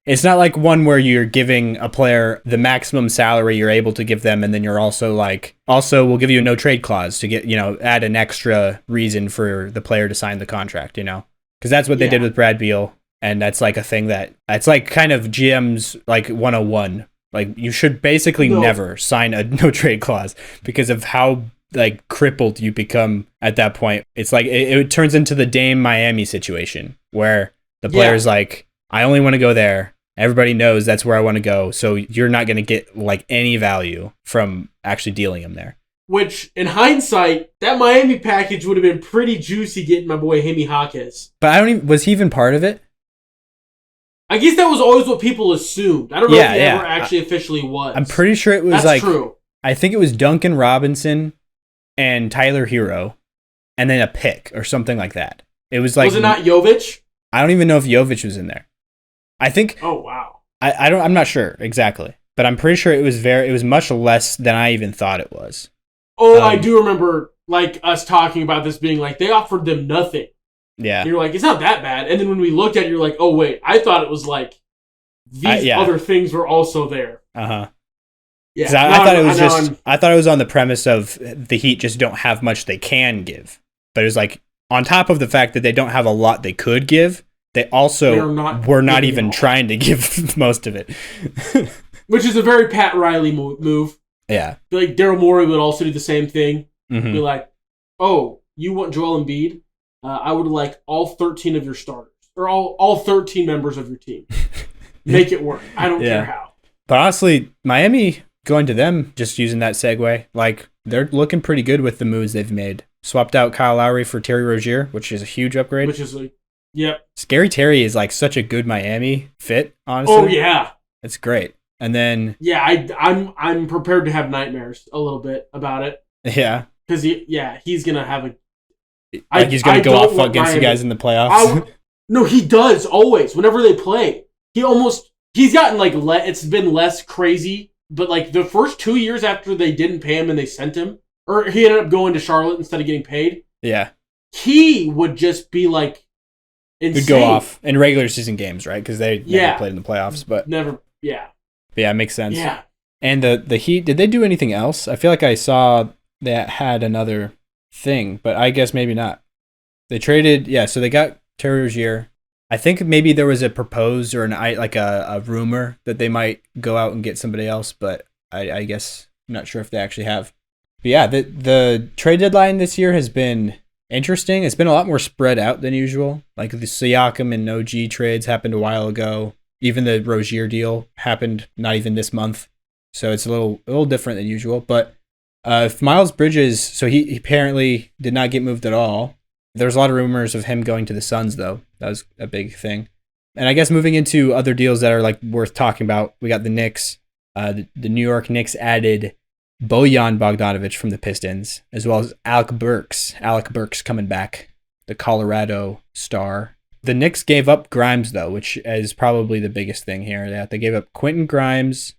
It's not like one where you're giving a player the maximum salary you're able to give them, and then you're also like, we'll give you a no trade clause to get, add an extra reason for the player to sign the contract, Because that's what they did with Brad Beal, and that's like a thing that's like kind of GM's like 101. Like, you should basically never sign a no trade clause because of how like crippled you become at that point. It's like it turns into the Dame Miami situation where the player's like, I only want to go there. Everybody knows that's where I want to go. So you're not going to get like any value from actually dealing him there. Which, in hindsight, that Miami package would have been pretty juicy getting my boy Jaime Jaquez. But was he even part of it? I guess that was always what people assumed. I don't know if he ever actually officially was. I'm pretty sure it was That's true. I think it was Duncan Robinson and Tyler Hero, and then a pick or something like that. It was like, was it not Jovic? I don't even know if Jovic was in there. I think. Oh wow. I'm not sure exactly, but I'm pretty sure it was much less than I even thought it was. Oh, I do remember like us talking about this being like they offered them nothing. Yeah. And you're like, it's not that bad. And then when we looked at it, you're like, oh, wait, I thought it was like these other things were also there. Uh-huh. Yeah. I thought it was on the premise of the Heat just don't have much they can give. But it was like, on top of the fact that they don't have a lot they could give, they also were not even trying to give most of it. Which is a very Pat Riley move. Yeah. Like, Daryl Morey would also do the same thing. Mm-hmm. Be like, oh, you want Joel Embiid? I would like all 13 of your starters, or all 13 members of your team. Make it work. I don't care how. But honestly, Miami, going to them, just using that segue, like, they're looking pretty good with the moves they've made. Swapped out Kyle Lowry for Terry Rozier, which is a huge upgrade. Which is like, yep. Scary Terry is like such a good Miami fit, honestly. Oh, yeah. It's great. And then... Yeah, I'm prepared to have nightmares a little bit about it. Yeah. Because, he's going to have a... he's going to go off against you guys in the playoffs? No, he does, always. Whenever they play. He's gotten, like, it's been less crazy. But, like, the first 2 years after they didn't pay him and they sent him, or he ended up going to Charlotte instead of getting paid. Yeah. He would just be, like, insane. He'd go off in regular season games, right? Because they never played in the playoffs. But it makes sense. Yeah. And the Heat, did they do anything else? I feel like I saw that had another thing, but I guess maybe not. They traded, so they got Terry Rozier. I think maybe there was a proposed or a rumor that they might go out and get somebody else, but I guess I'm not sure if they actually have. But yeah, the trade deadline this year has been interesting. It's been a lot more spread out than usual. Like the Siakam and OG trades happened a while ago. Even the Rozier deal happened not even this month. So it's a little different than usual. But if Miles Bridges, so he apparently did not get moved at all. There's a lot of rumors of him going to the Suns, though. That was a big thing. And I guess moving into other deals that are like worth talking about, we got the Knicks. The New York Knicks added Bojan Bogdanovic from the Pistons, as well as Alec Burks. Alec Burks coming back, the Colorado star. The Knicks gave up Grimes, though, which is probably the biggest thing here. They gave up Quentin Grimes,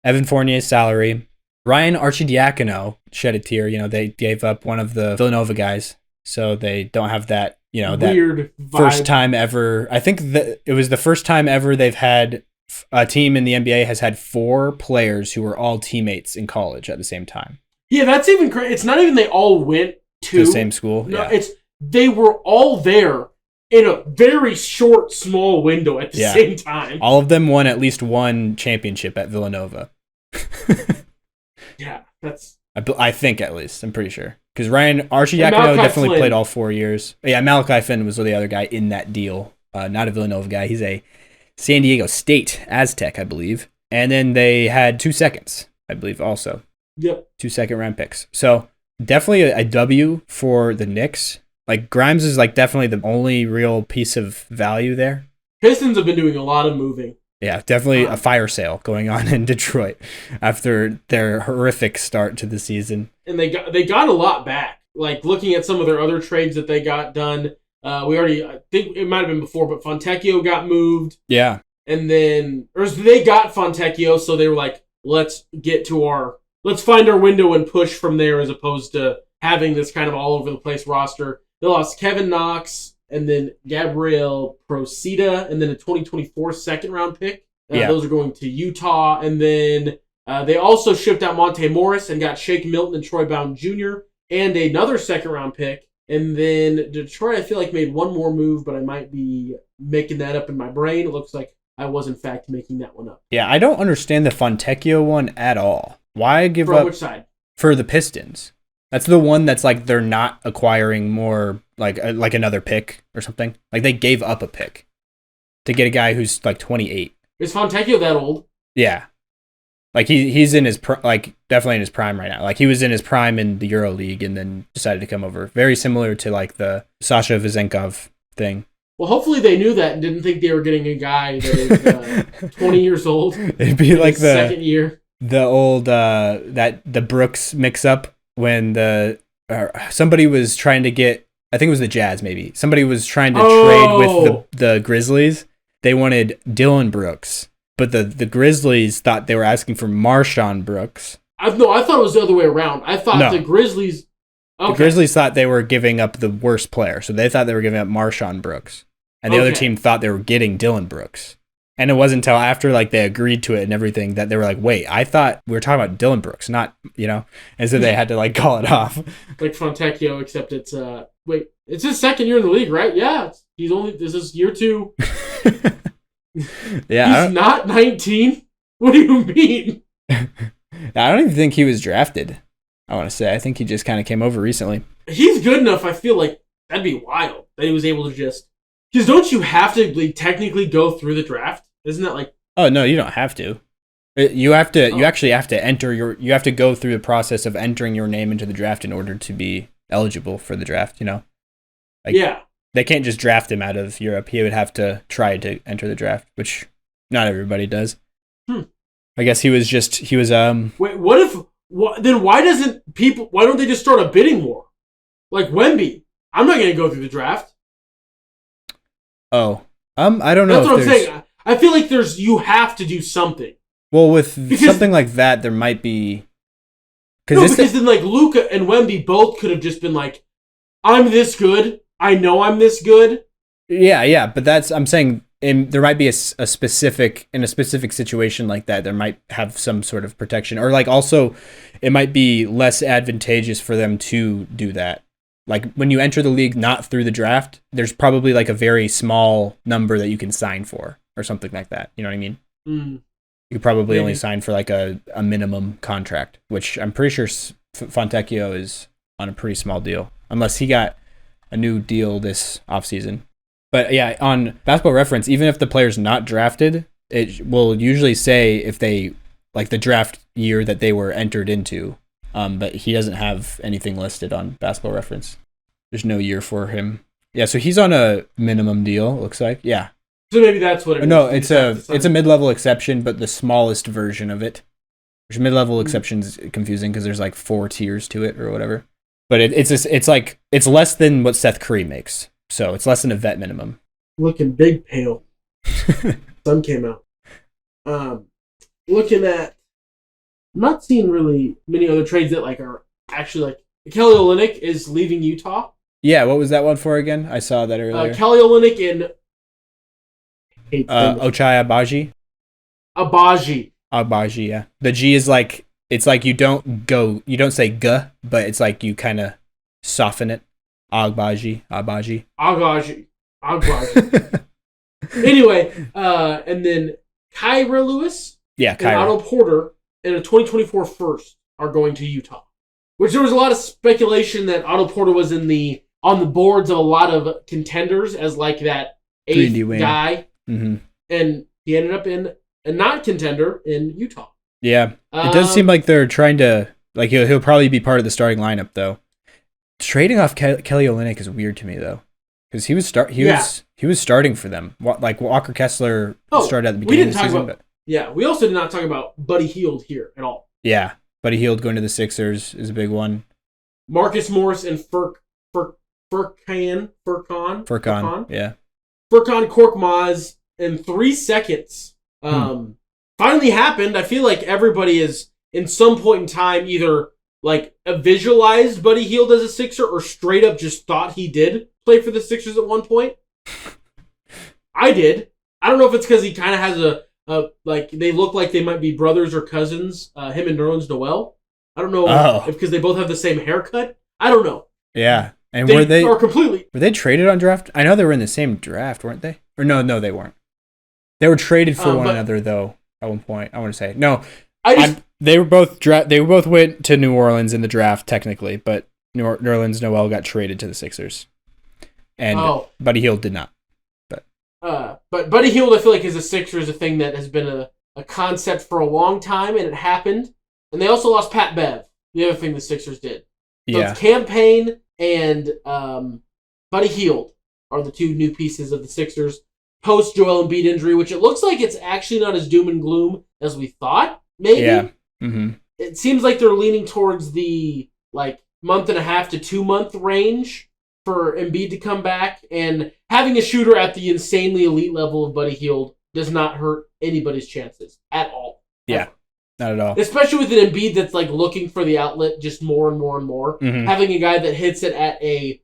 Evan Fournier's salary. Ryan Arcidiacono shed a tear. They gave up one of the Villanova guys, so they don't have that, that weird vibe. First time ever. I think that it was the first time ever they've had a team in the NBA has had 4 players who were all teammates in college at the same time. Yeah, that's even crazy. It's not even they all went to the same school. No, they were all there in a very short, small window at the same time. All of them won at least one championship at Villanova. Yeah, that's... I think, at least. I'm pretty sure. Because Ryan Arcidiacono definitely played all 4 years. Yeah, Malachi Flynn was the other guy in that deal. Not a Villanova guy. He's a San Diego State Aztec, I believe. And then they had 2 seconds, I believe, also. Yep. 2 second-round picks. So, definitely a W for the Knicks. Like, Grimes is, like, definitely the only real piece of value there. Pistons have been doing a lot of moving. Yeah, definitely a fire sale going on in Detroit after their horrific start to the season. And they got a lot back. Like, looking at some of their other trades that they got done, I think it might have been before, but Fontecchio got moved. Yeah. And then, or they got Fontecchio, so they were like, let's find our window and push from there, as opposed to having this kind of all over the place roster. They lost Kevin Knox, and then Gabriel Procida, and then a 2024 second round pick. Those are going to Utah. And then they also shipped out Monte Morris and got Shake Milton and Troy Brown Jr. and another second round pick. And then Detroit, I feel like, made one more move, but I might be making that up in my brain. It looks like I was, in fact, making that one up. Yeah, I don't understand the Fontecchio one at all. Why give up? From which side? For the Pistons. That's the one that's like they're not acquiring more, like another pick or something. Like, they gave up a pick to get a guy who's like 28. Is Fontecchio that old? Yeah. Like, he's in his definitely in his prime right now. Like, he was in his prime in the Euro League and then decided to come over. Very similar to like the Sasha Vezenkov thing. Well, hopefully they knew that and didn't think they were getting a guy that is 20 years old. It'd be like the second year. The old the Brooks mix up when somebody was trying to get, I think it was the Jazz maybe. Somebody was trying to trade with the Grizzlies. They wanted Dylan Brooks. But the Grizzlies thought they were asking for Marshawn Brooks. I thought it was the other way around. I thought the Grizzlies... Okay. The Grizzlies thought they were giving up the worst player, so they thought they were giving up Marshawn Brooks. And the other team thought they were getting Dylan Brooks. And it wasn't until after like they agreed to it and everything that they were like, wait, I thought we were talking about Dylan Brooks, not, and so they had to like call it off. Like Fontecchio, except it's his second year in the league, right? Yeah, this is year 2. Yeah, he's not 19. What do you mean? I don't even think he was drafted. I want to say, I think he just kind of came over recently. He's good enough. I feel like that'd be wild that he was able to just. Because don't you have to technically go through the draft? Isn't that like? Oh no, you don't have to. You have to. You actually have to enter You have to go through the process of entering your name into the draft in order to be eligible for the draft. Yeah. They can't just draft him out of Europe. He would have to try to enter the draft, which not everybody does. I guess he was. Wait, then why don't they just start a bidding war? Like Wemby. I'm not going to go through the draft. Oh. I don't know. That's what I'm saying. I feel like you have to do something. Well, with something like that, there might be. Because then like Luka and Wemby both could have just been like, I'm this good. I know I'm this good. Yeah, but I'm saying there might be a specific situation like that. There might have some sort of protection, or like also, it might be less advantageous for them to do that. Like when you enter the league not through the draft, there's probably like a very small number that you can sign for, or something like that. You know what I mean? Mm. You could probably only sign for like a minimum contract, which I'm pretty sure Fontecchio is on a pretty small deal, unless he got a new deal this offseason. But yeah, on Basketball Reference, even if the player's not drafted, it will usually say if they like the draft year that they were entered into. But he doesn't have anything listed on Basketball Reference. There's no year for him. Yeah, so he's on a minimum deal, looks like. Yeah. So maybe that's what it is. No, it's a mid-level exception, but the smallest version of it. Which mid-level exception's confusing because there's like 4 tiers to it or whatever. But it's less than what Seth Curry makes. So it's less than a vet minimum. Looking big pale. Sun came out. Looking at, I'm not seeing really many other trades that like are actually like Kelly Olynyk is leaving Utah. Yeah, what was that one for again? I saw that earlier. Kelly Olynyk and Ochai Agbaji. Agbaji, yeah. The G is like, it's like you don't say G, but it's like you kind of soften it. Agbaji. Anyway, and then Kyra Lewis and Otto Porter and a 2024 first are going to Utah. Which there was a lot of speculation that Otto Porter was on the boards of a lot of contenders as like that 8th guy. Mm-hmm. And he ended up in a non-contender in Utah. Yeah. It does seem like they're trying to, like he'll probably be part of the starting lineup though. Trading off Kelly Olynyk is weird to me though. because he was starting for them. Like Walker Kessler started at the beginning of the season. We also did not talk about Buddy Hield here at all. Yeah, Buddy Hield going to the Sixers is a big one. Marcus Morris and Furkan. Yeah. Furkan Korkmaz in 3 seconds. Finally happened. I feel like everybody is, in some point in time, either like visualized Buddy Hield as a Sixer or straight up just thought he did play for the Sixers at one point. I did. I don't know if it's because he kind of has like they look like they might be brothers or cousins, him and Nerlens Noel. I don't know if because they both have the same haircut. I don't know. Yeah. And were they traded on draft? I know they were in the same draft, weren't they? Or no, they weren't. They were traded for one another though at one point. I want to say no. They were both went to New Orleans in the draft technically, but Nerlens Noel got traded to the Sixers, and Buddy Hield did not. But Buddy Hield, I feel like, as a Sixer is a thing that has been a concept for a long time, and it happened. And they also lost Pat Bev, the other thing the Sixers did. So it's Campaign and Buddy Hield are the 2 new pieces of the Sixers post Joel Embiid injury, which it looks like it's actually not as doom and gloom as we thought. Maybe. Yeah. Mm-hmm. It seems like they're leaning towards the month and a half to 2 month range for Embiid to come back, and having a shooter at the insanely elite level of Buddy Hield does not hurt anybody's chances at all. Yeah. Ever. Not at all. Especially with an Embiid that's looking for the outlet just more and more and more. Mm-hmm. Having a guy that hits it at a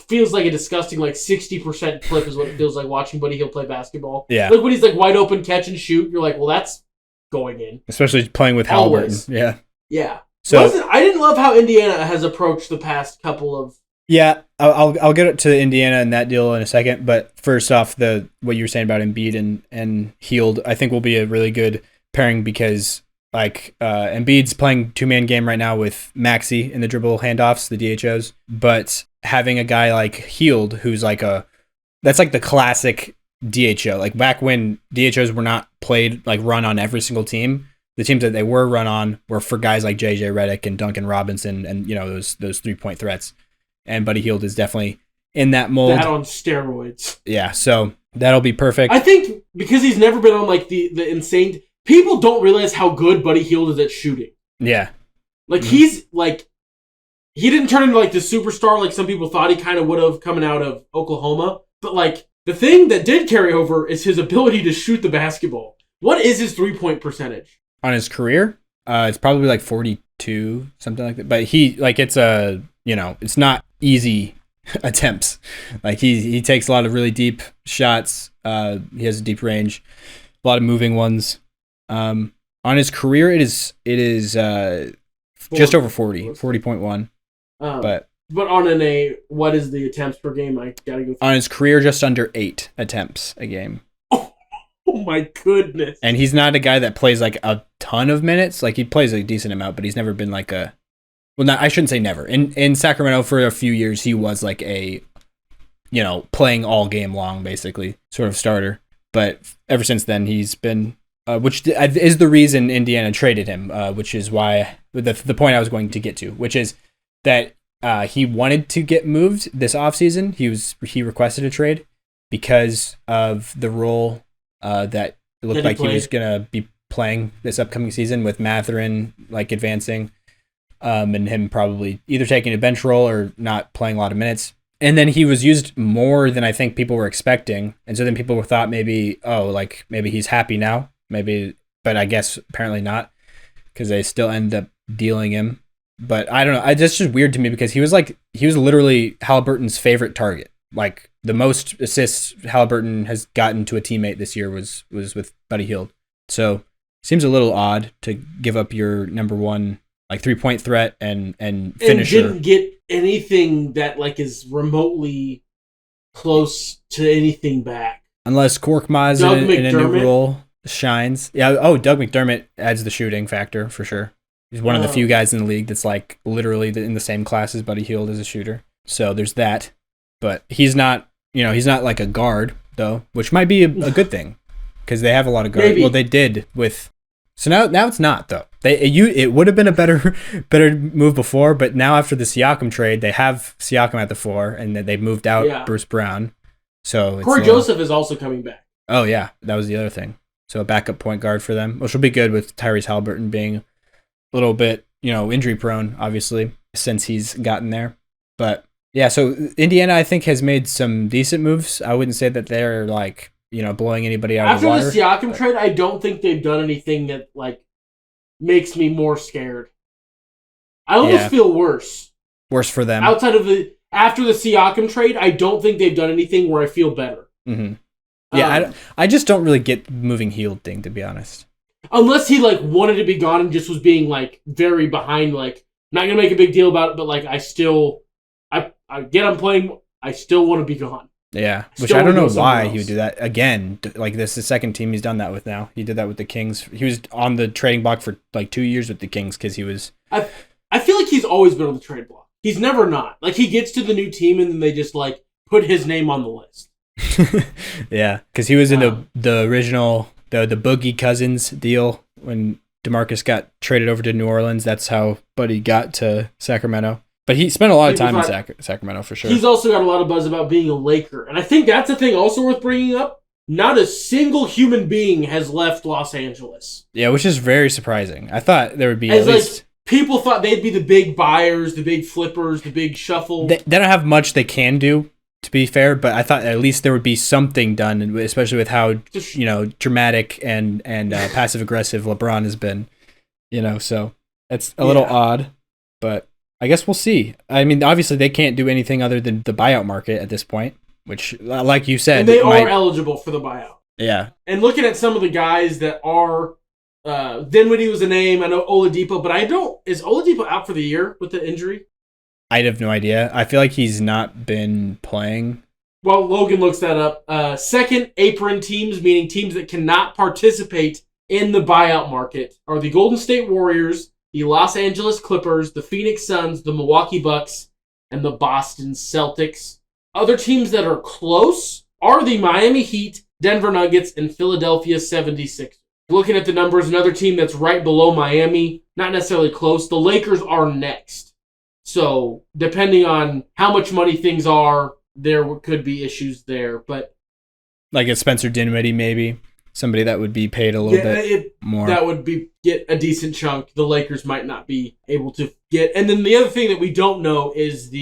feels like a disgusting 60% clip is what it feels like watching Buddy Hield play basketball. Yeah. When he's wide open catch and shoot, you're well, that's going in. Especially playing with Halliburton. Yeah. Yeah. So I didn't love how Indiana has approached the past couple of. Yeah, I'll get to Indiana and that deal in a second. But first off, what you were saying about Embiid and Hield, I think will be a really good pairing because Embiid's playing 2-man game right now with Maxey in the dribble handoffs, the DHOs. But having a guy like Hield, who's that's the classic DHO. Back when DHOs were not played run on every single team, the teams that they were run on were for guys like JJ Redick and Duncan Robinson and those 3-point threats. And Buddy Hield is definitely in that mold. That on steroids. Yeah, so that'll be perfect. I think because he's never been on the insane. People don't realize how good Buddy Hield is at shooting. Yeah, he's he didn't turn into the superstar like some people thought he kind of would have coming out of Oklahoma. But the thing that did carry over is his ability to shoot the basketball. What is his 3-point percentage on his career? It's probably 42, something like that. But he it's a it's not easy attempts. He takes a lot of really deep shots. He has a deep range, a lot of moving ones. On his career, it is just over 40.1. But on what is the attempts per game? I gotta go. On his career, just under 8 attempts a game. Oh my goodness! And he's not a guy that plays a ton of minutes. He plays a decent amount, but he's never been I shouldn't say never. In Sacramento for a few years, he was a playing all game long, basically, sort of starter. But ever since then, he's been, which is the reason Indiana traded him, which is why the point I was going to get to, which is that he wanted to get moved this offseason. He requested a trade because of the role that it looked like he was going to be playing this upcoming season with Mathurin advancing. And him probably either taking a bench role or not playing a lot of minutes. And then he was used more than I think people were expecting. And so then people thought maybe he's happy now. Maybe, but I guess apparently not because they still end up dealing him. But I don't know. It's just weird to me because he was literally Halliburton's favorite target. The most assists Halliburton has gotten to a teammate this year was with Buddy Hield. So seems a little odd to give up your number one 3-point threat and finisher. And didn't get anything that is remotely close to anything back. Unless Korkmaz in a new role shines. Yeah. Oh, Doug McDermott adds the shooting factor for sure. He's one of the few guys in the league that's literally in the same class as Buddy Hield as a shooter. So there's that. But he's not a guard though, which might be a good thing because they have a lot of guards. Maybe. Well, they did with So now it's not though. It would have been a better move before, but now after the Siakam trade, they have Siakam at the 4, and then they moved out Bruce Brown. So Corey Joseph is also coming back. Oh yeah, that was the other thing. So a backup point guard for them, which will be good with Tyrese Haliburton being a little bit, injury prone, obviously, since he's gotten there. But yeah, so Indiana I think has made some decent moves. I wouldn't say that they're like, blowing anybody out of the water. After the Siakam trade, I don't think they've done anything that like makes me more scared. I almost feel worse. Worse for them. After the Siakam trade, I don't think they've done anything where I feel better. Mm-hmm. Yeah, I just don't really get moving Hield thing, to be honest. Unless he like wanted to be gone and just was being like very behind, like not gonna make a big deal about it, but like I get I'm playing. I still want to be gone. Yeah, which I don't know why he would do that again. Like this is the second team he's done that with now. He did that with the Kings. He was on the trading block for like 2 years with the Kings because he was. I feel like he's always been on the trade block. He's never not. Like he gets to the new team and then they just like put his name on the list. Yeah, because he was in the original the Boogie Cousins deal when DeMarcus got traded over to New Orleans. That's how Buddy got to Sacramento. But he spent a lot of time in Sacramento for sure. He's also got a lot of buzz about being a Laker. And I think that's a thing also worth bringing up. Not a single human being has left Los Angeles. Yeah, which is very surprising. I thought there would be at least... People thought they'd be the big buyers, the big flippers, the big shuffle. They don't have much they can do, to be fair, but I thought at least there would be something done, especially with how dramatic and passive-aggressive LeBron has been. So it's a little odd, but... I guess we'll see. I mean, obviously they can't do anything other than the buyout market at this point, which, like you said, and they are eligible for the buyout. Yeah. And looking at some of the guys that are, Dinwiddie was a name. I know Oladipo, but is Oladipo out for the year with the injury? I have no idea. I feel like he's not been playing. Well, Logan looks that up. Second apron teams, meaning teams that cannot participate in the buyout market, are the Golden State Warriors, the Los Angeles Clippers, the Phoenix Suns, the Milwaukee Bucks, and the Boston Celtics. Other teams that are close are the Miami Heat, Denver Nuggets, and Philadelphia 76ers. Looking at the numbers, another team that's right below Miami, not necessarily close, the Lakers are next. So, depending on how much money things are, there could be issues there. But like a Spencer Dinwiddie, maybe. Somebody that would be paid a little bit more. That would get a decent chunk. The Lakers might not be able to get. And then the other thing that we don't know is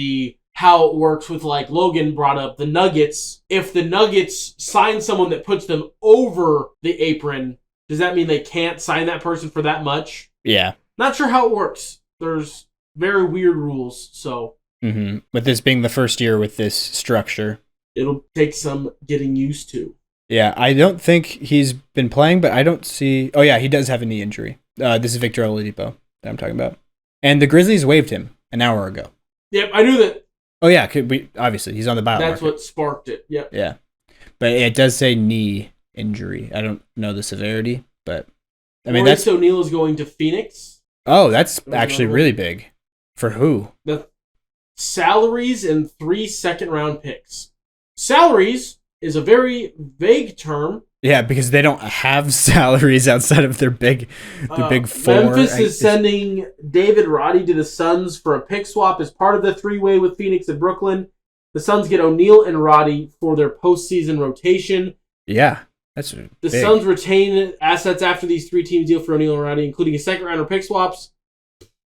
how it works with, like Logan brought up, the Nuggets. If the Nuggets sign someone that puts them over the apron, does that mean they can't sign that person for that much? Yeah. Not sure how it works. There's very weird rules. So, with this being the first year with this structure, it'll take some getting used to. Yeah, I don't think he's been playing, but I don't see... Oh, yeah, he does have a knee injury. This is Victor Oladipo that I'm talking about. And the Grizzlies waived him an hour ago. Yep, I knew that. Oh, yeah, obviously, he's on the buyout That's market. what sparked it, yep. Yeah, but it does say knee injury. I don't know the severity, but... I mean, Maurice O'Neal is going to Phoenix. Oh, that's actually really big. For who? The salaries and 3 second-round picks. Salaries... is a very vague term. Yeah, because they don't have salaries outside of their big four. Memphis is sending David Roddy to the Suns for a pick swap as part of the three-way with Phoenix and Brooklyn. The Suns get O'Neal and Roddy for their postseason rotation. Yeah, that's the Suns retain assets after these 3 teams deal for O'Neal and Roddy, including a second-rounder pick swaps.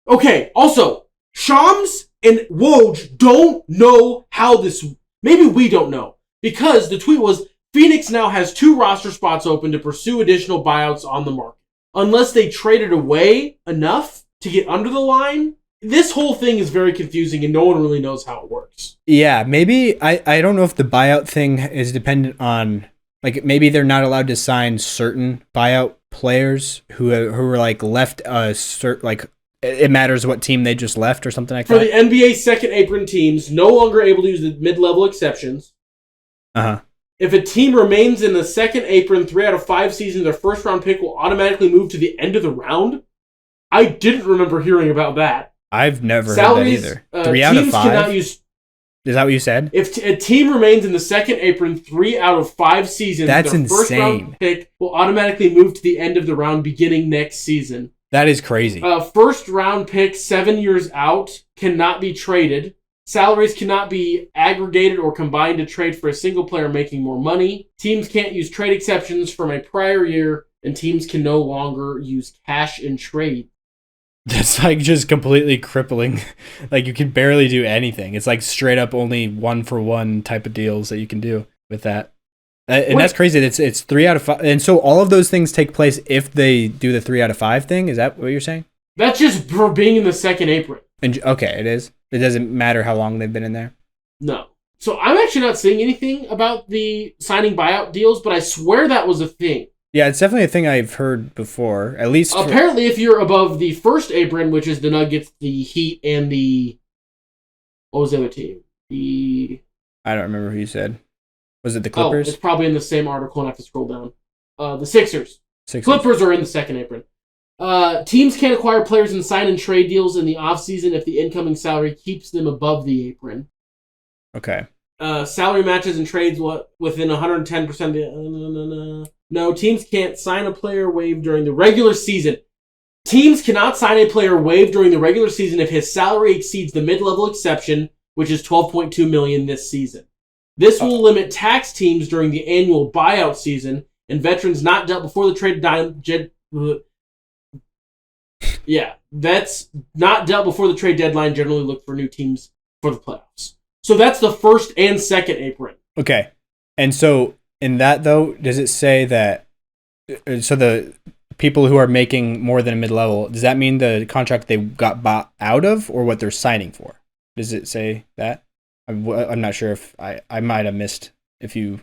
Okay, also, Shams and Woj don't know how this... Maybe we don't know. Because the tweet was, Phoenix now has 2 roster spots open to pursue additional buyouts on the market. Unless they traded away enough to get under the line, this whole thing is very confusing and no one really knows how it works. Yeah, maybe, I don't know if the buyout thing is dependent on, like, maybe they're not allowed to sign certain buyout players who are like left it matters what team they just left or something like that. For the NBA second apron teams, no longer able to use the mid-level exceptions. Uh-huh. If a team remains in the second apron 3 out of 5 seasons, their first-round pick will automatically move to the end of the round. I didn't remember hearing about that. I've never heard that either. 3 out of 5? Is that what you said? If a team remains in the second apron 3 out of 5 seasons, that's their insane. First round pick will automatically move to the end of the round beginning next season. That is crazy. First round pick 7 years out cannot be traded. Salaries cannot be aggregated or combined to trade for a single player making more money. Teams can't use trade exceptions from a prior year, and teams can no longer use cash in trade. That's like just completely crippling. Like you can barely do anything. It's like straight up only 1-for-1 type of deals that you can do with that. And that's crazy. It's 3 out of 5. And so all of those things take place if they do the 3 out of 5 thing. Is that what you're saying? That's just for being in the second apron. And okay, it is. It doesn't matter how long they've been in there. No. So I'm actually not seeing anything about the signing buyout deals, but I swear that was a thing. Yeah, it's definitely a thing I've heard before. At least apparently, if you're above the first apron, which is the Nuggets, the Heat, and the what was the other team? I don't remember who you said. Was it the Clippers? Oh, it's probably in the same article, and I have to scroll down. The Sixers. Clippers are in the second apron. Teams can't acquire players and sign and trade deals in the offseason if the incoming salary keeps them above the apron. Okay. Salary matches and trades within 110% of the... No, teams can't sign a player waived during the regular season. Teams cannot sign a player waived during the regular season if his salary exceeds the mid-level exception, which is $12.2 million this season. This will limit tax teams during the annual buyout season, and veterans not dealt before the trade vets not dealt before the trade deadline generally look for new teams for the playoffs. So that's the first and second apron. Okay. And so in that, though, does it say that... So the people who are making more than a mid-level, does that mean the contract they got bought out of or what they're signing for? Does it say that? I'm not sure if... I might have missed if you...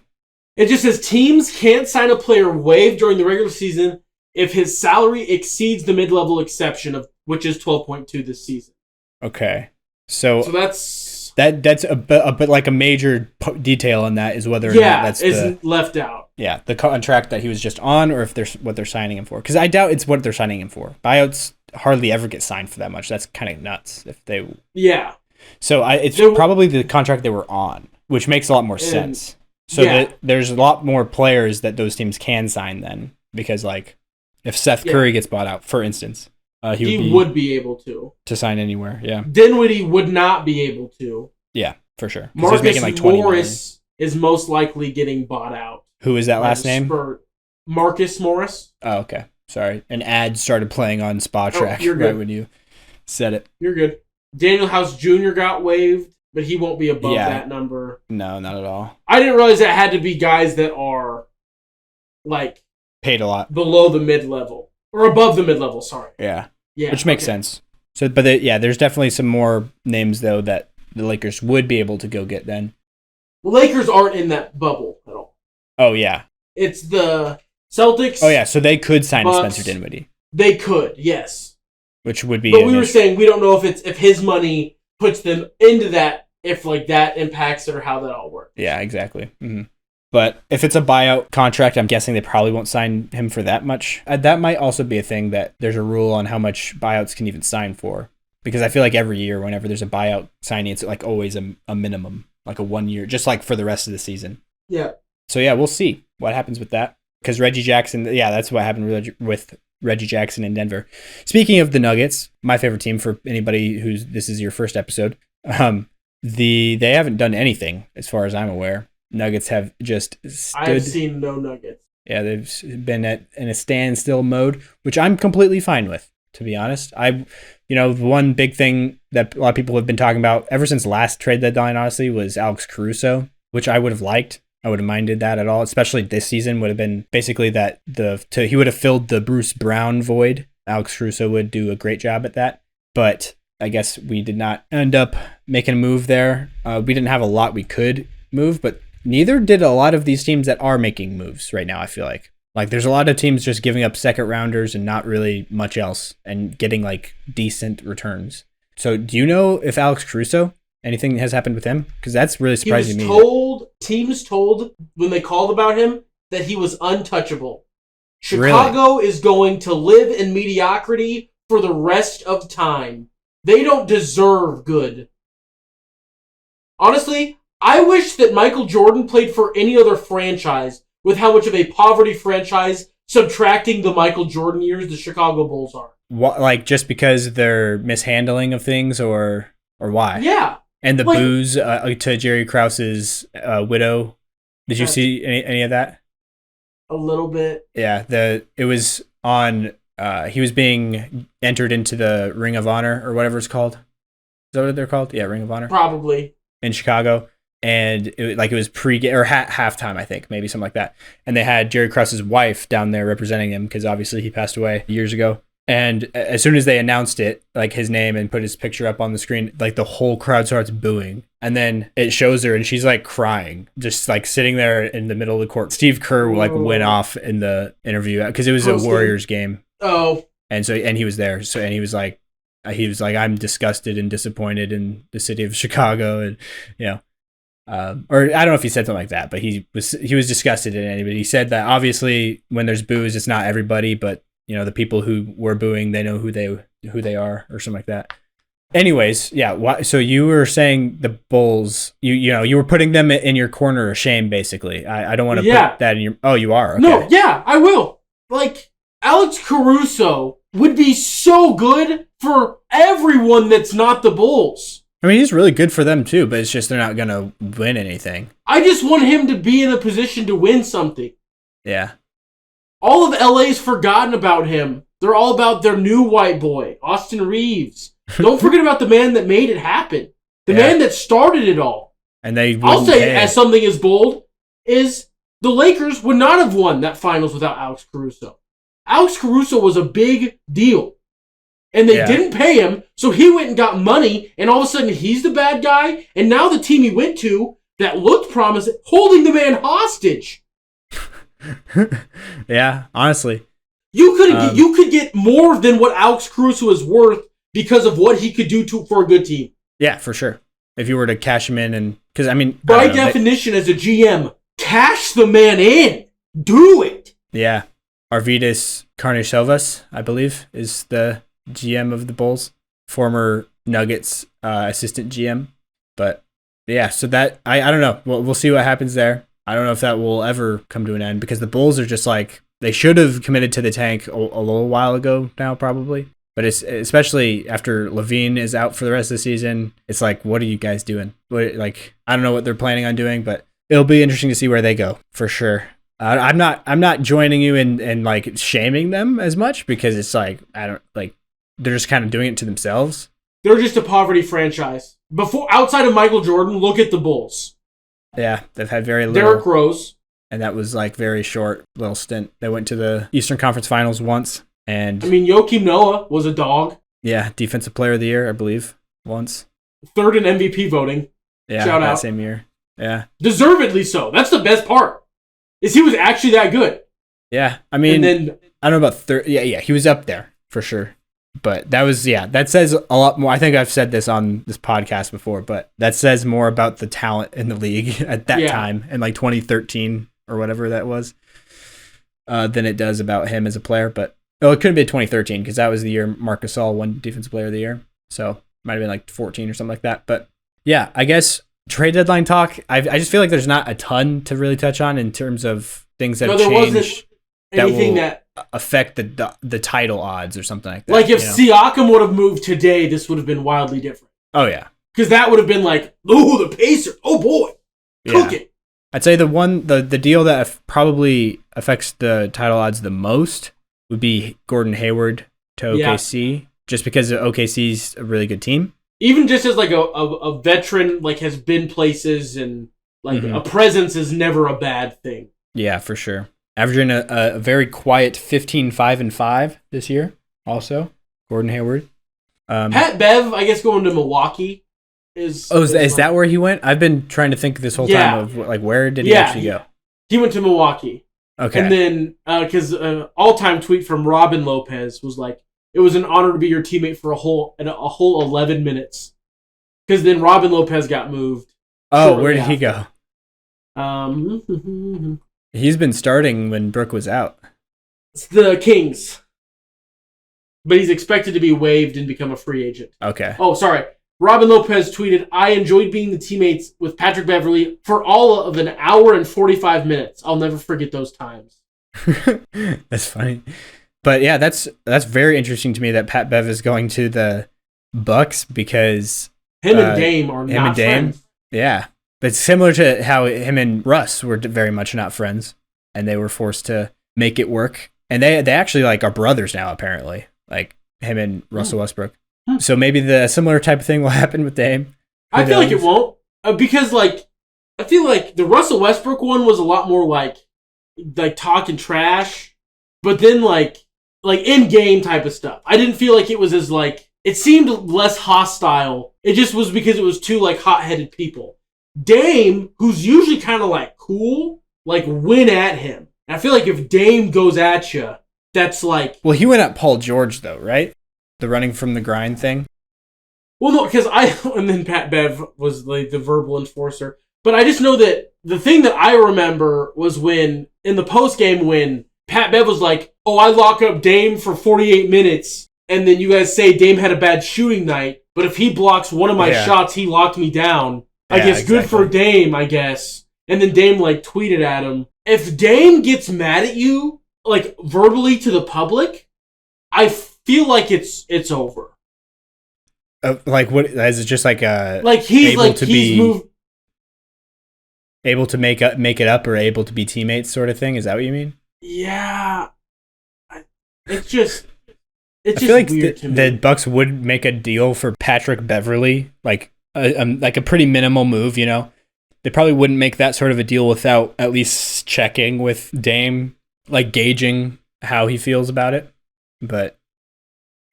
It just says teams can't sign a player waived during the regular season if his salary exceeds the mid-level exception, of which is 12.2 this season. Okay. So that's a bit like a major detail in that is whether or not that's left out. Yeah, the contract that he was just on, or if they're what they're signing him for. Because I doubt it's what they're signing him for. Buyouts hardly ever get signed for that much. That's kind of nuts. If they So it's probably the contract they were on, which makes a lot more sense. So there's a lot more players that those teams can sign then, because like if Seth Curry gets bought out, for instance. He would be able to sign anywhere, yeah. Dinwiddie would not be able to. Yeah, for sure. Marcus making like 20 Morris is most likely getting bought out. Who is that last name? Marcus Morris. Oh, okay. Sorry. An ad started playing on Spa Track right when you said it. You're good. Daniel House Jr. got waived, but he won't be above that number. No, not at all. I didn't realize that had to be guys that are like paid a lot below the mid-level or above the mid-level, sorry. Yeah. Yeah, which makes sense. So, but there's definitely some more names though that the Lakers would be able to go get then. The Lakers aren't in that bubble at all. Oh yeah, it's the Celtics. Oh yeah, so they could sign Spencer Dinwiddie. They could, yes. Which would be. But we were saying we don't know if his money puts them into that, if like that impacts it or how that all works. Yeah, exactly. Mm-hmm. But if it's a buyout contract, I'm guessing they probably won't sign him for that much. That might also be a thing that there's a rule on how much buyouts can even sign for. Because I feel like every year, whenever there's a buyout signing, it's like always a minimum, like a 1 year, just like for the rest of the season. Yeah. So yeah, we'll see what happens with that. Because Reggie Jackson, that's what happened with Reggie Jackson in Denver. Speaking of the Nuggets, my favorite team for anybody this is your first episode, they haven't done anything as far as I'm aware. Nuggets have just stood. I've seen no Nuggets. Yeah, they've been in a standstill mode, which I'm completely fine with, to be honest. One big thing that a lot of people have been talking about ever since last trade deadline, honestly, was Alex Caruso, which I would have liked. I would have minded that at all, especially this season would have been basically that he would have filled the Bruce Brown void. Alex Caruso would do a great job at that, but I guess we did not end up making a move there. We didn't have a lot we could move, but neither did a lot of these teams that are making moves right now, I feel like. Like, there's a lot of teams just giving up second rounders and not really much else and getting, like, decent returns. So, do you know if Alex Caruso, anything has happened with him? Because that's really surprising me. Teams told, when they called about him, that he was untouchable. Chicago is going to live in mediocrity for the rest of time. They don't deserve good. Honestly, I wish that Michael Jordan played for any other franchise with how much of a poverty franchise, subtracting the Michael Jordan years, the Chicago Bulls are. What, like just because they're mishandling of things, or why? Yeah. And the booze to Jerry Krause's widow. Did you see any of that? A little bit. Yeah, it was on. He was being entered into the Ring of Honor or whatever it's called. Is that what they're called? Yeah, Ring of Honor. Probably. In Chicago, and it was pre-game or halftime, I think, maybe something like that. And they had Jerry Krause's wife down there representing him because obviously he passed away years ago. And as soon as they announced it, like his name, and put his picture up on the screen, like the whole crowd starts booing. And then it shows her, and she's like crying, just like sitting there in the middle of the court. Steve Kerr like went off in the interview because it was a Warriors game. Oh, and he was there. So and he was like, I'm disgusted and disappointed in the city of Chicago, and or I don't know if he said something like that, but he was disgusted in it. But he said that obviously when there's boos, it's not everybody, but the people who were booing, they know who they are, or something like that. Anyways, yeah. So you were saying the Bulls, you were putting them in your corner of shame, basically. I don't want to put that in your. Oh, you are. Okay. No, yeah, I will. Like Alex Caruso would be so good for everyone that's not the Bulls. I mean, he's really good for them too, but it's just they're not gonna win anything. I just want him to be in a position to win something. Yeah. All of LA's forgotten about him. They're all about their new white boy, Austin Reeves. Don't forget about the man that made it happen. The man that started it all. And I'll say, as something as bold, is the Lakers would not have won that finals without Alex Caruso. Alex Caruso was a big deal. And they didn't pay him, so he went and got money, and all of a sudden he's the bad guy, and now the team he went to that looked promising, holding the man hostage. Yeah, honestly. You could get more than what Alex Caruso is worth because of what he could do for a good team. Yeah, for sure. If you were to cash him in, and because I mean, by definition, as a GM, cash the man in. Do it. Yeah, Arvidas Karnisovas, I believe, is the GM of the Bulls, former Nuggets assistant GM. But yeah, so that I don't know. We'll see what happens there. I don't know if that will ever come to an end because the Bulls are just like, they should have committed to the tank a little while ago now, probably. But it's especially after Levine is out for the rest of the season. It's like, what are you guys doing? I don't know what they're planning on doing, but it'll be interesting to see where they go for sure. I'm not joining you in like shaming them as much because it's like, I don't like, they're just kind of doing it to themselves. They're just a poverty franchise. Outside of Michael Jordan, look at the Bulls. Yeah, they've had very little. Derrick Rose. And that was like very short little stint. They went to the Eastern Conference Finals once. And I mean, Joakim Noah was a dog. Yeah, Defensive Player of the Year, I believe, once. Third in MVP voting. Yeah, Shout out. Same year. Yeah. Deservedly so. That's the best part. Is he was actually that good. Yeah, I mean, and then, I don't know about third. Yeah, he was up there for sure. But that says a lot more. I think I've said this on this podcast before, but that says more about the talent in the league at that time, in like 2013 or whatever that was, than it does about him as a player. But it couldn't be 2013 because that was the year Marc Gasol won Defensive Player of the Year. So it might have been like 14 or something like that. But yeah, I guess trade deadline talk, I just feel like there's not a ton to really touch on in terms of things that have changed that will affect the title odds or something like that. Like if Siakam would have moved today, this would have been wildly different. Oh, yeah. Because that would have been like, oh, the Pacers. Oh, boy. Cook it. I'd say the deal that probably affects the title odds the most would be Gordon Hayward to OKC, just because OKC's a really good team. Even just as like a veteran, like has been places and like a presence is never a bad thing. Yeah, for sure. Averaging a very quiet 15-5-5 this year. Also, Gordon Hayward. Pat Bev, I guess, going to Milwaukee is. Oh, is that where he went? I've been trying to think this whole time of like where did he actually go? He went to Milwaukee. Okay. And then because all-time tweet from Robin Lopez was like, "It was an honor to be your teammate for a whole 11 minutes." Because then Robin Lopez got moved. Oh, where did he go? Um. He's been starting when Brooke was out. It's the Kings. But he's expected to be waived and become a free agent. Okay. Oh, sorry. Robin Lopez tweeted, I enjoyed being the teammates with Patrick Beverly for all of an hour and 45 minutes. I'll never forget those times. That's funny. But yeah, that's very interesting to me that Pat Bev is going to the Bucks because him and Dame are not friends. Yeah. But it's similar to how him and Russ were very much not friends, and they were forced to make it work. And they actually like are brothers now, apparently. Like him and Russell Westbrook. So maybe the similar type of thing will happen with Dame. I feel like it won't. Because like I feel like the Russell Westbrook one was a lot more like talking trash. But then like in-game type of stuff. I didn't feel like it was as like it seemed less hostile. It just was because it was two like hot-headed people. Dame, who's usually kind of like cool, like went at him. And I feel like if Dame goes at you, that's like... Well, he went at Paul George, though, right? The running from the grind thing? Well, no, because and then Pat Bev was like the verbal enforcer. But I just know that the thing that I remember was when, in the post-game, when Pat Bev was like, oh, I lock up Dame for 48 minutes, and then you guys say Dame had a bad shooting night, but if he blocks one of my shots, he locked me down. I guess exactly. Good for Dame, I guess. And then Dame, like, tweeted at him. If Dame gets mad at you, like, verbally to the public, I feel like it's over. Like, what, is it just like a... Like, he's moved... Able to make it up or able to be teammates sort of thing? Is that what you mean? Yeah. It's just... It's I just feel like weird to me. The Bucks would make a deal for Patrick Beverly, like a pretty minimal move, you know? They probably wouldn't make that sort of a deal without at least checking with Dame, like gauging how he feels about it. But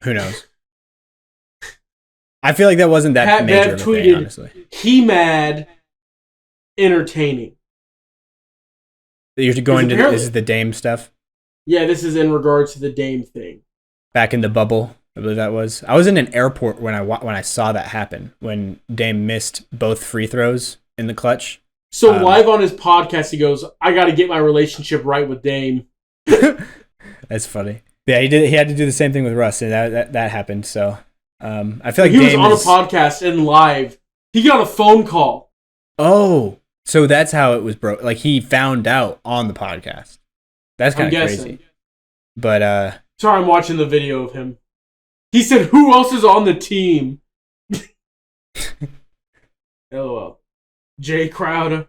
who knows? I feel like that wasn't that Pat major Bev of a tweeted, thing, honestly. He mad, entertaining. You're going to this is the Dame stuff? Yeah, this is in regards to the Dame thing. Back in the bubble, I believe that was. I was in an airport when I saw that happen, when Dame missed both free throws in the clutch. So live on his podcast, he goes, I got to get my relationship right with Dame. That's funny. Yeah, he had to do the same thing with Russ, and that happened. So I feel like he was on a podcast and live. He got a phone call. Oh, so that's how it was broke. Like he found out on the podcast. That's kind of crazy. But sorry, I'm watching the video of him. He said, "Who else is on the team?" LOL. Jay Crowder.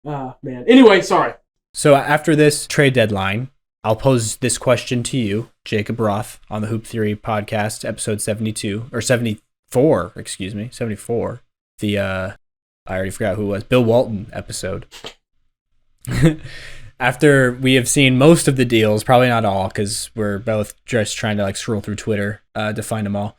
Man. Anyway, sorry. So after this trade deadline, I'll pose this question to you, Jacob Roth, on the Hoop Theory podcast, episode 72 or 74. Excuse me, 74. The I already forgot who it was. Bill Walton episode. After we have seen most of the deals, probably not all, because we're both just trying to like scroll through Twitter to find them all.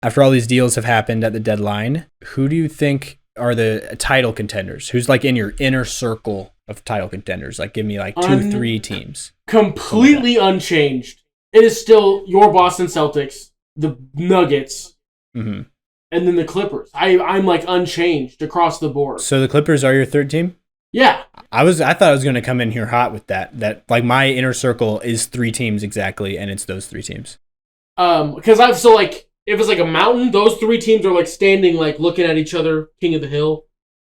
After all these deals have happened at the deadline, who do you think are the title contenders? Who's like in your inner circle of title contenders? Like, give me like 2-3 teams. Completely unchanged. It is still your Boston Celtics, the Nuggets, and then the Clippers. I'm like unchanged across the board. So the Clippers are your third team? Yeah. I thought I was going to come in here hot with that. That like my inner circle is 3 teams exactly, and it's those 3 teams. Because I've so like if it's like a mountain, those 3 teams are like standing like looking at each other, king of the hill.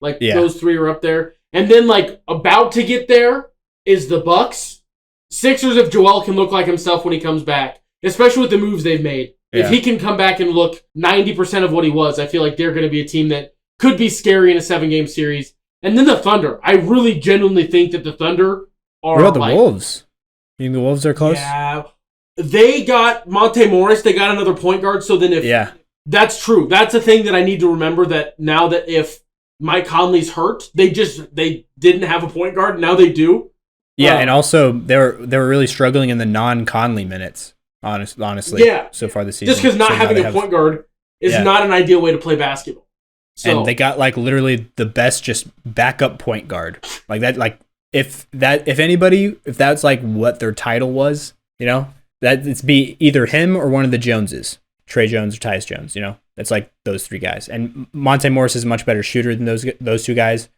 Like those 3 are up there, and then like about to get there is the Bucks, Sixers. If Joel can look like himself when he comes back, especially with the moves they've made, if he can come back and look 90% of what he was, I feel like they're going to be a team that could be scary in a 7-game series. And then the Thunder. I really genuinely think that the Thunder are what about the Wolves? You think the Wolves are close? Yeah. They got Monte Morris. They got another point guard. So then that's true. That's a thing that I need to remember, that now that if Mike Conley's hurt, they didn't have a point guard. Now they do. Yeah, and also they were really struggling in the non-Conley minutes, honestly. Yeah. So far this season. Just because not having a point guard is not an ideal way to play basketball. So. And they got like literally the best just backup point guard. Like that, like if that's like what their title was, you know, that it's be either him or one of the Joneses, Trey Jones or Tyus Jones, you know, it's like those 3 guys. And Monte Morris is a much better shooter than those 2 guys.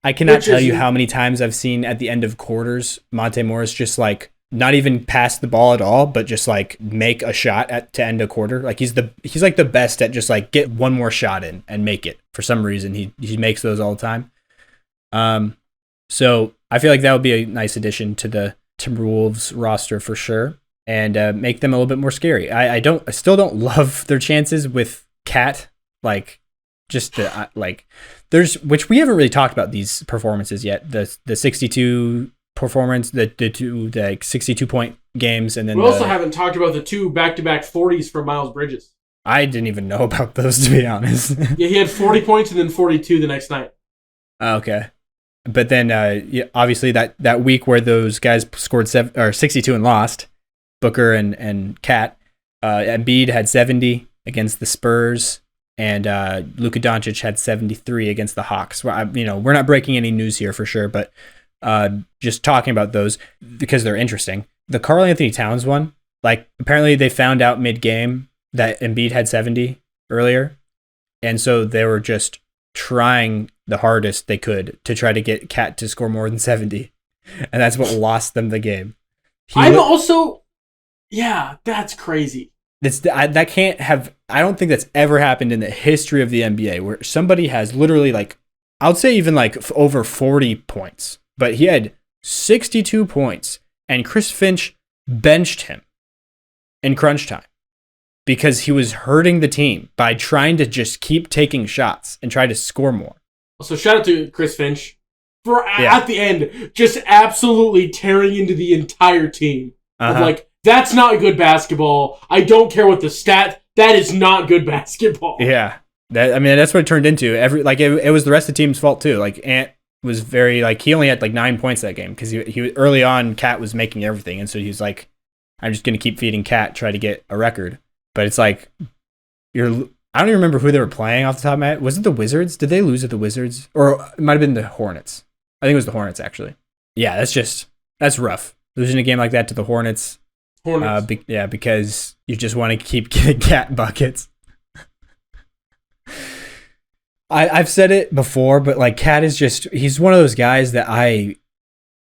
I cannot tell you how many times I've seen at the end of quarters, Monte Morris just like not even pass the ball at all, but just like make a shot to end a quarter. Like he's like the best at just like get one more shot in and make it. For some reason, he makes those all the time. So I feel like that would be a nice addition to the Timberwolves roster for sure, and make them a little bit more scary. I still don't love their chances with Cat. Like just the there's, which we haven't really talked about these performances yet. The 62 performance, the 62-point games, and then we also haven't talked about the 2 back-to-back 40s from Miles Bridges. I didn't even know about those, to be honest. Yeah, he had 40 points and then 42 the next night. Okay, but then obviously that week where those guys scored 62 and lost, Booker and Cat, Embiid had 70 against the Spurs, and Luka Doncic had 73 against the Hawks. Well, we're not breaking any news here for sure, but just talking about those because they're interesting. The Karl Anthony Towns one, like apparently they found out mid-game that Embiid had 70 earlier, and so they were just trying the hardest they could to try to get Cat to score more than 70, and that's what lost them the game. That's crazy. That can't have. I don't think that's ever happened in the history of the NBA where somebody has literally like, I would say even like over 40 points. But he had 62 points, and Chris Finch benched him in crunch time because he was hurting the team by trying to just keep taking shots and try to score more. So shout out to Chris Finch for at the end just absolutely tearing into the entire team. Of like, that's not good basketball. I don't care what the stat. That is not good basketball. Yeah, that's what it turned into. It was the rest of the team's fault too. Like Ant was very like, he only had like 9 points that game because he early on Cat was making everything, and so he was like, I'm just gonna keep feeding Cat, try to get a record. But it's like I don't even remember who they were playing off the top of my head. Was it the Wizards? Did they lose at the Wizards, or it might have been the Hornets? I think it was the Hornets actually. Yeah, that's rough losing a game like that to the Hornets. Because you just want to keep getting Cat buckets. I've said it before, but like Cat is he's one of those guys that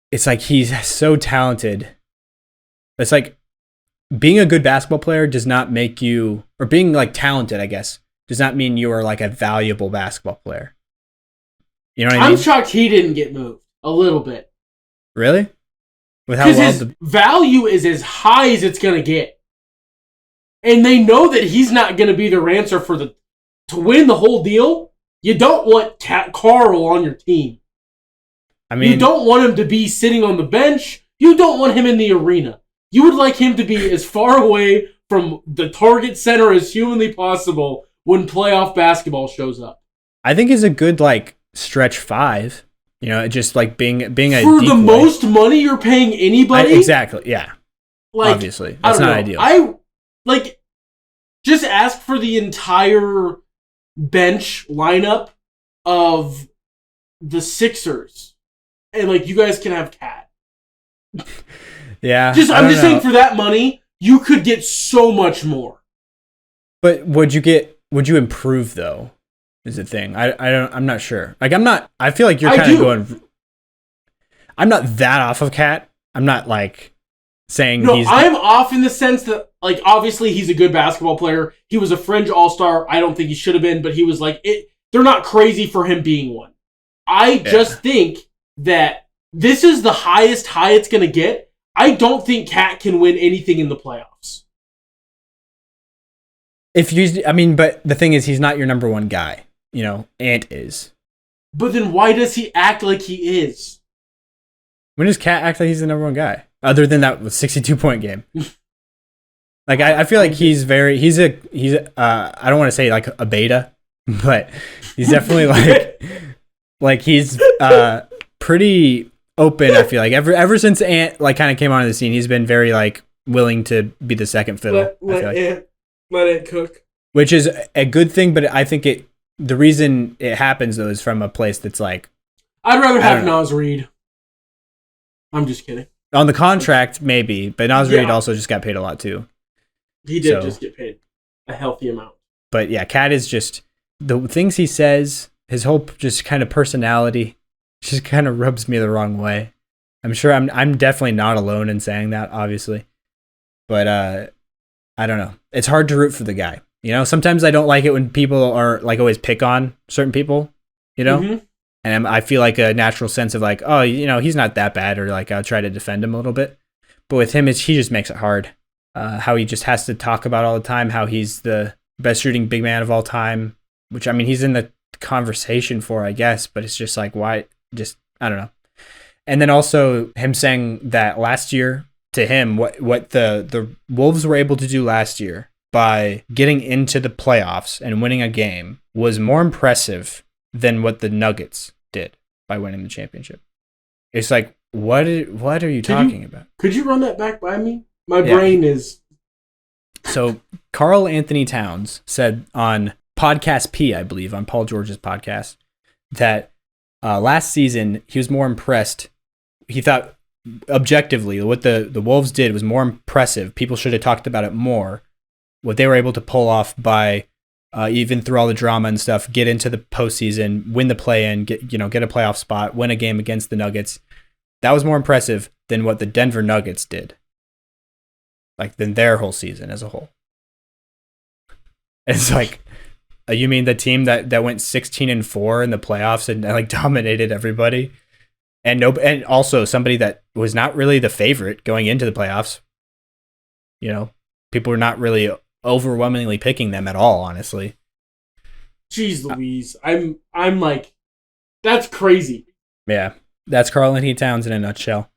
it's like he's so talented. It's like being a good basketball player does not make you, or being like talented, I guess, does not mean you are like a valuable basketball player. You know what I mean? I'm shocked he didn't get moved a little bit. Really? With how well his value is as high as it's going to get. And they know that he's not going to be their answer to win the whole deal. You don't want Carl on your team. I mean, you don't want him to be sitting on the bench. You don't want him in the arena. You would like him to be as far away from the target center as humanly possible when playoff basketball shows up. I think he's a good like stretch 5. Just like being a for decoy. The most money you're paying anybody. Exactly. Yeah. Like, obviously, that's not ideal. Just ask for the entire bench lineup of the Sixers, and like you guys can have Cat. Yeah, I'm just saying for that money, you could get so much more. But would you improve though? Is the thing. I'm not sure. Like I feel like you're kind of going. I'm not that off of Cat. I'm not like saying I'm off in the sense that like obviously he's a good basketball player. He was a fringe all-star. I don't think he should have been, but he was like it. They're not crazy for him being one. I just think that this is the highest high it's going to get. I don't think Cat can win anything in the playoffs. But the thing is, he's not your number one guy. Ant is. But then why does he act like he is? When does Cat act like he's the number one guy? Other than that 62-point game. Like I feel like he's I don't want to say like a beta, but he's definitely like he's pretty open. I feel like ever since Ant like kind of came onto the scene, he's been very like willing to be the second fiddle. Let Ant cook. Which is a good thing, but I think the reason it happens though is from a place that's like, I'd rather have Naz Reid. I'm just kidding. On the contract, maybe, but Naz Reid also just got paid a lot too. He did just get paid a healthy amount. But yeah, Cat is just the things he says, his whole just kind of personality, just kind of rubs me the wrong way. I'm sure I'm definitely not alone in saying that, obviously. But I don't know. It's hard to root for the guy. You know, sometimes I don't like it when people are like always pick on certain people, you know? Mm-hmm. And I feel like a natural sense of like, oh, you know, he's not that bad, or like I'll try to defend him a little bit. But with him, he just makes it hard. How he just has to talk about all the time how he's the best shooting big man of all time, which I mean, he's in the conversation for, I guess, but it's just like, why? Just, I don't know. And then also him saying that last year, to him, what the Wolves were able to do last year by getting into the playoffs and winning a game was more impressive than what the Nuggets did by winning the championship. It's like, what are you talking about? Could you run that back by me? My brain is... So Karl Anthony Towns said on Podcast P, I believe, on Paul George's podcast, that last season he was more impressed. He thought objectively what the Wolves did was more impressive. People should have talked about it more. What they were able to pull off by even through all the drama and stuff, get into the postseason, win the play-in, get a playoff spot, win a game against the Nuggets. That was more impressive than what the Denver Nuggets did. Like, than their whole season as a whole. It's like, you mean the team that went 16-4 in the playoffs and like dominated everybody? And also somebody that was not really the favorite going into the playoffs. You know, people were not really overwhelmingly picking them at all, honestly. Jeez Louise. I'm like, that's crazy. Yeah. That's Karl Anthony Towns in a nutshell.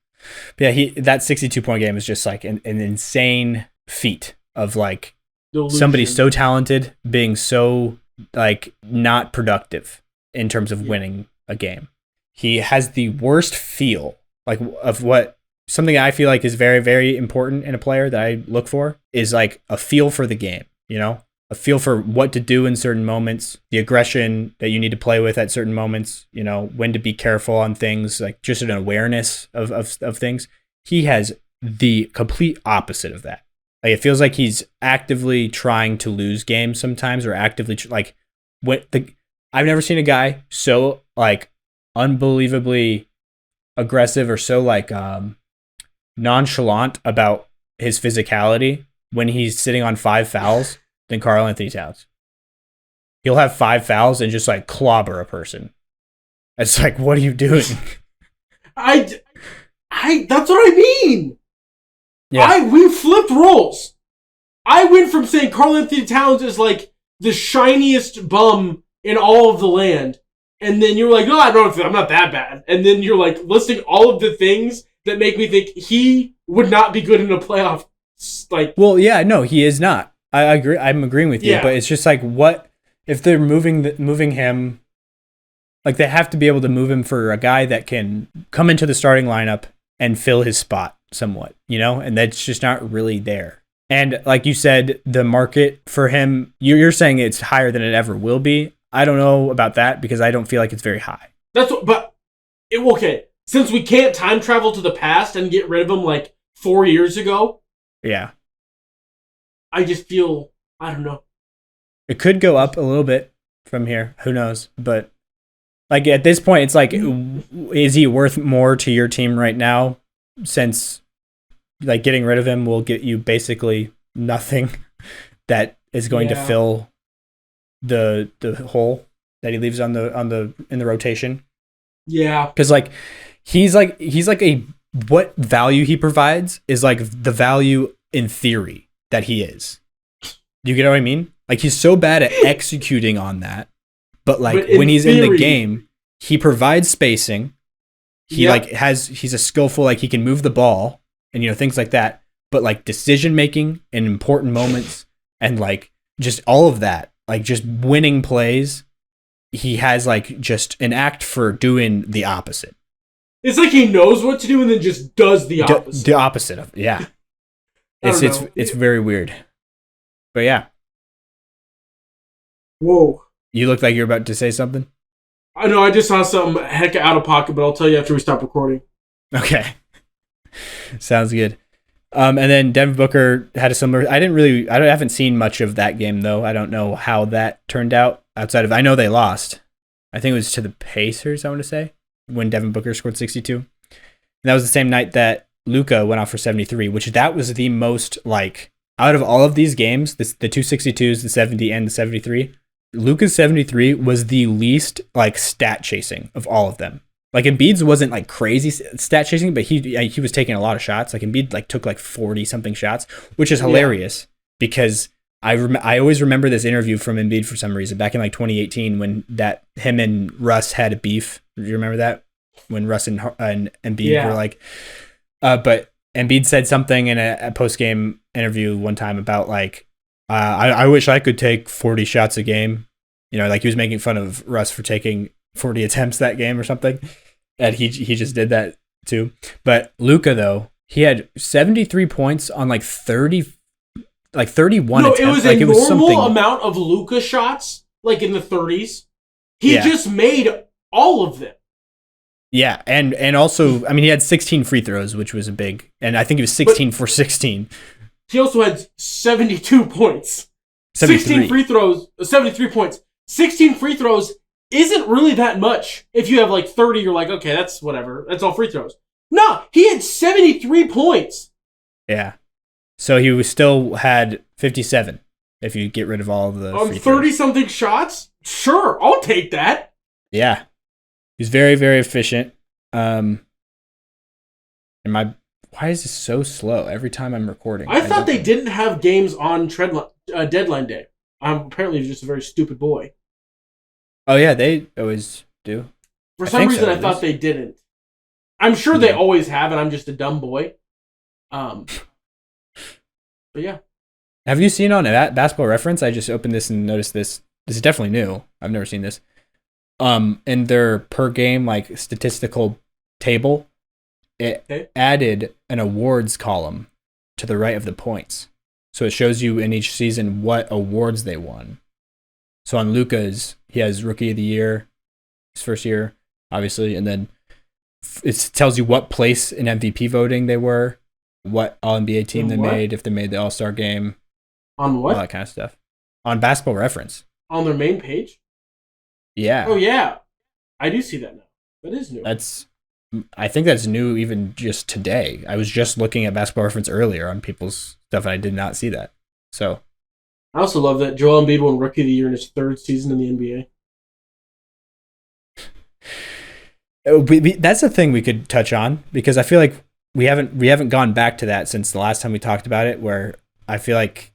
But yeah, that 62-point game is just like an insane feat of like delusion. Somebody so talented being so like not productive in terms of winning a game. He has the worst feel like of what something I feel like is very, very important in a player that I look for is like a feel for the game, you know, a feel for what to do in certain moments, the aggression that you need to play with at certain moments, you know, when to be careful on things, like just an awareness of things. He has the complete opposite of that. Like, it feels like he's actively trying to lose games sometimes, or actively I've never seen a guy so like unbelievably aggressive or so like nonchalant about his physicality when he's sitting on 5 fouls than Karl Anthony Towns. He'll have 5 fouls and just like clobber a person. It's like, what are you doing? I that's what I mean. Yeah. We flipped roles. I went from saying Karl Anthony Towns is like the shiniest bum in all of the land, and then you're like, no, I'm not that bad. And then you're like listing all of the things that make me think he would not be good in a playoff. Like, well, yeah, no, he is not. I agree. I'm agreeing with you, but it's just like, what if they're moving him? Like, they have to be able to move him for a guy that can come into the starting lineup and fill his spot somewhat, you know, and that's just not really there. And like you said, the market for him, you're saying it's higher than it ever will be. I don't know about that because I don't feel like it's very high. Okay. Since we can't time travel to the past and get rid of him like 4 years ago. Yeah. I just feel, I don't know. It could go up a little bit from here. Who knows? But like at this point, it's like, is he worth more to your team right now? Since like getting rid of him will get you basically nothing that is going to fill the hole that he leaves in the rotation. Yeah. Because like he's like what value he provides is like the value in theory that he is. You get what I mean? Like, he's so bad at executing on that, but like when he's in the game, he provides spacing. He he's a skillful, like he can move the ball and, you know, things like that, but like decision making in important moments and like just all of that, like just winning plays, he has like just an act for doing the opposite. It's like he knows what to do and then just does the opposite. The opposite of, yeah. It's very weird. But yeah. Whoa. You look like you're about to say something? I know, I just saw something heck out of pocket, but I'll tell you after we stop recording. Okay. Sounds good. And then Devin Booker had a similar... I haven't seen much of that game, though. I don't know how that turned out outside of... I know they lost. I think it was to the Pacers, I want to say, when Devin Booker scored 62. And that was the same night that Luka went off for 73, which that was the most, like, out of all of these games, the 262s, the 70, and the 73, Luka's 73 was the least, like, stat chasing of all of them. Like, Embiid's wasn't, like, crazy stat chasing, but he was taking a lot of shots. Like, Embiid, like, took, like, 40-something shots, which is hilarious because I always remember this interview from Embiid for some reason back in, like, 2018 when him and Russ had a beef. Do you remember that? When Russ and Embiid were, like... but Embiid said something in a post-game interview one time about, like, I wish I could take 40 shots a game. You know, like, he was making fun of Russ for taking 40 attempts that game or something, and he just did that too. But Luka, though, he had 73 points on like 31 attempts. It was like, a normal amount of Luka shots, like in the 30s. He just made all of them. Yeah, and also, I mean, he had 16 free throws, which was a big, and I think he was 16 for 16. He also had 72 points. 16 free throws, 73 points. 16 free throws isn't really that much. If you have like 30, you're like, okay, that's whatever. That's all free throws. No, he had 73 points. Yeah. So he still had 57 if you get rid of all of the free throws. 30-something shots? Sure, I'll take that. Yeah. He's very, very efficient. Why is this so slow every time I'm recording? I thought they didn't have games on deadline day. Apparently, he's just a very stupid boy. Oh, yeah, they always do. For some reason, I thought they didn't. I'm sure they always have, and I'm just a dumb boy. But yeah. Have you seen on that Basketball Reference? I just opened this and noticed this. This is definitely new. I've never seen this. In their per game, like, statistical table, it added an awards column to the right of the points. So it shows you in each season what awards they won. So on Luka's, he has Rookie of the Year, his first year, obviously, and then it tells you what place in MVP voting they were, what All-NBA team they made, if they made the All-Star game. On what? All that kind of stuff. On Basketball Reference. On their main page? Yeah. Oh, yeah. I do see that now. That is new. I think that's new even just today. I was just looking at Basketball Reference earlier on people's stuff, and I did not see that. So... I also love that Joel Embiid won Rookie of the Year in his third season in the NBA. That's a thing we could touch on because I feel like we haven't gone back to that since the last time we talked about it. Where I feel like,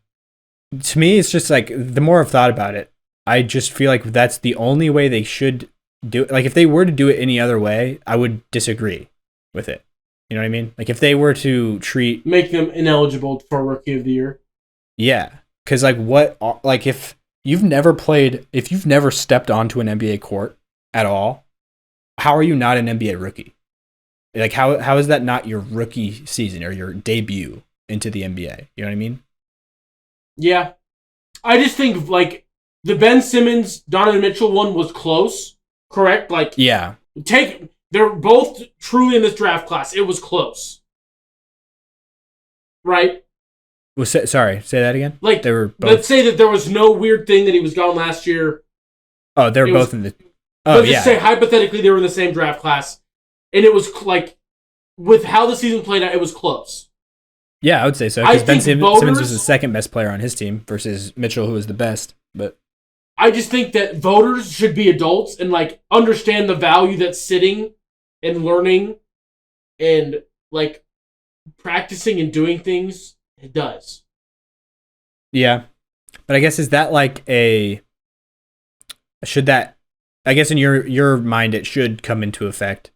to me, it's just like the more I've thought about it, I just feel like that's the only way they should do it. Like if they were to do it any other way, I would disagree with it. You know what I mean? Like if they were to make them ineligible for Rookie of the Year. Yeah. Because, if you've never stepped onto an NBA court at all, how are you not an NBA rookie? Like, how is that not your rookie season or your debut into the NBA? You know what I mean? Yeah. I just think, like, the Ben Simmons, Donovan Mitchell one was close, correct? Like, yeah. They're both truly in this draft class. It was close. Right? Well, sorry, say that again. Like, they were both... let's say that there was no weird thing that he was gone last year. Oh, they're both in the... Oh, let's just say hypothetically they were in the same draft class, and it was like, with how the season played out, it was close. Yeah, I would say so. Because Ben Simmons was the second best player on his team versus Mitchell, who was the best. But I just think that voters should be adults and like understand the value that sitting and learning and like practicing and doing things. It does. Yeah. But I guess is that like I guess in your mind it should come into effect.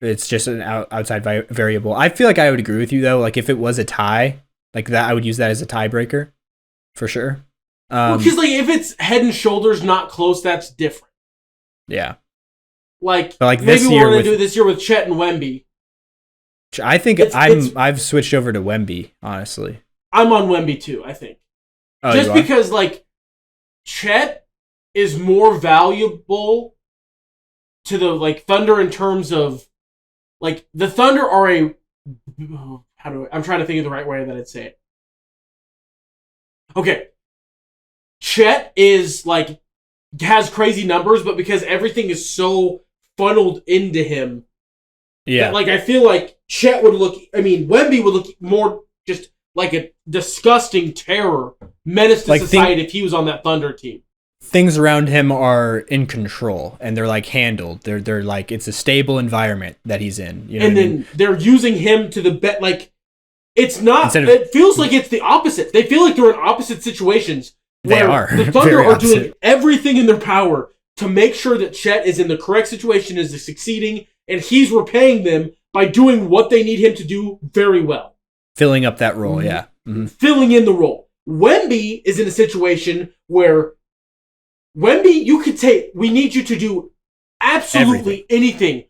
It's just an outside variable. I feel like I would agree with you though. Like if it was a tie, like that, I would use that as a tiebreaker for sure. Because like if it's head and shoulders not close, that's different. Yeah. Like maybe we're gonna do it this year with Chet and Wemby. I think I've switched over to Wemby, honestly. I'm on Wemby too, I think. Oh, just because like Chet is more valuable to the like Thunder in terms of like the Thunder are I'm trying to think of the right way that I'd say it. Okay. Chet is like has crazy numbers, but because everything is so funneled into him, Yeah. Like, I feel like Chet would look, Wemby would look more just like a disgusting terror, menace to society if he was on that Thunder team. Things around him are in control and they're like handled. They're like, it's a stable environment that he's in. You know and then they're using him to the bet. Like, it's not, it feels like it's the opposite. They feel like they're in opposite situations. They are. The Thunder are doing everything in their power to make sure that Chet is in the correct situation, is succeeding, and he's repaying them by doing what they need him to do very well. Filling up that role, yeah. Mm-hmm. Filling in the role. Wemby is in a situation where you could say, we need you to do absolutely anything.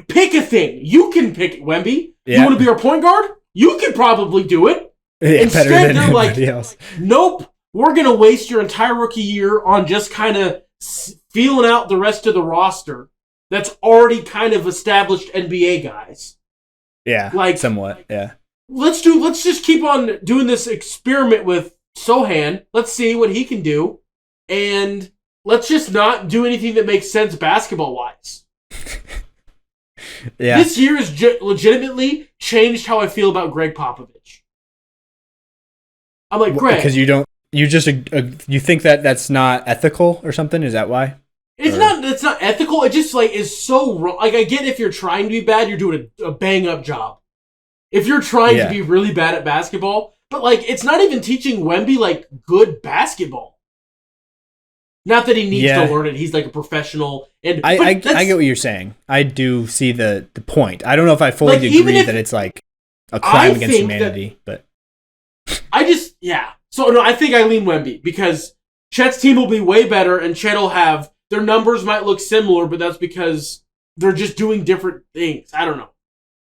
Pick a thing. You can pick it, Wemby. Yeah. You want to be our point guard? You could probably do it. Yeah, instead, they're like, else. Nope, we're going to waste your entire rookie year on just kind of feeling out the rest of the roster that's already kind of established NBA guys. Yeah, like somewhat, yeah. Let's just keep on doing this experiment with Sohan. Let's see what he can do. And let's just not do anything that makes sense basketball-wise. Yeah. This year has legitimately changed how I feel about Greg Popovich. I'm like, Greg. Because you think that that's not ethical or something? Is that why? It's not ethical. It just like is so wrong. Like, I get if you're trying to be bad, you're doing a bang-up job. If you're trying to be really bad at basketball, but like it's not even teaching Wemby like good basketball. Not that he needs to learn it. He's like a professional. And I get what you're saying. I do see the point. I don't know if I fully agree that it's like a crime against humanity, but So no, I think I lean Wemby because Chet's team will be way better, and Chet will have their numbers might look similar, but that's because they're just doing different things. I don't know.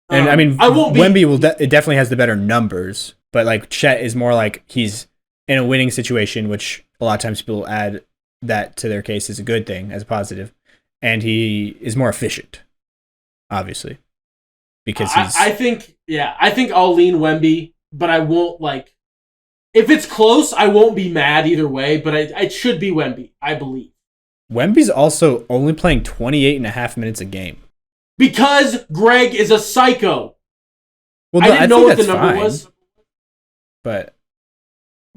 And Wemby it definitely has the better numbers, but like Chet is more like he's in a winning situation, which a lot of times people add that to their case as a good thing, as a positive, and he is more efficient, obviously, because he's. I think I'll lean Wemby, but I won't like. If it's close, I won't be mad either way, but it should be Wemby, I believe. Wemby's also only playing 28 and a half minutes a game. Because Greg is a psycho. Well, I didn't know what the number was. But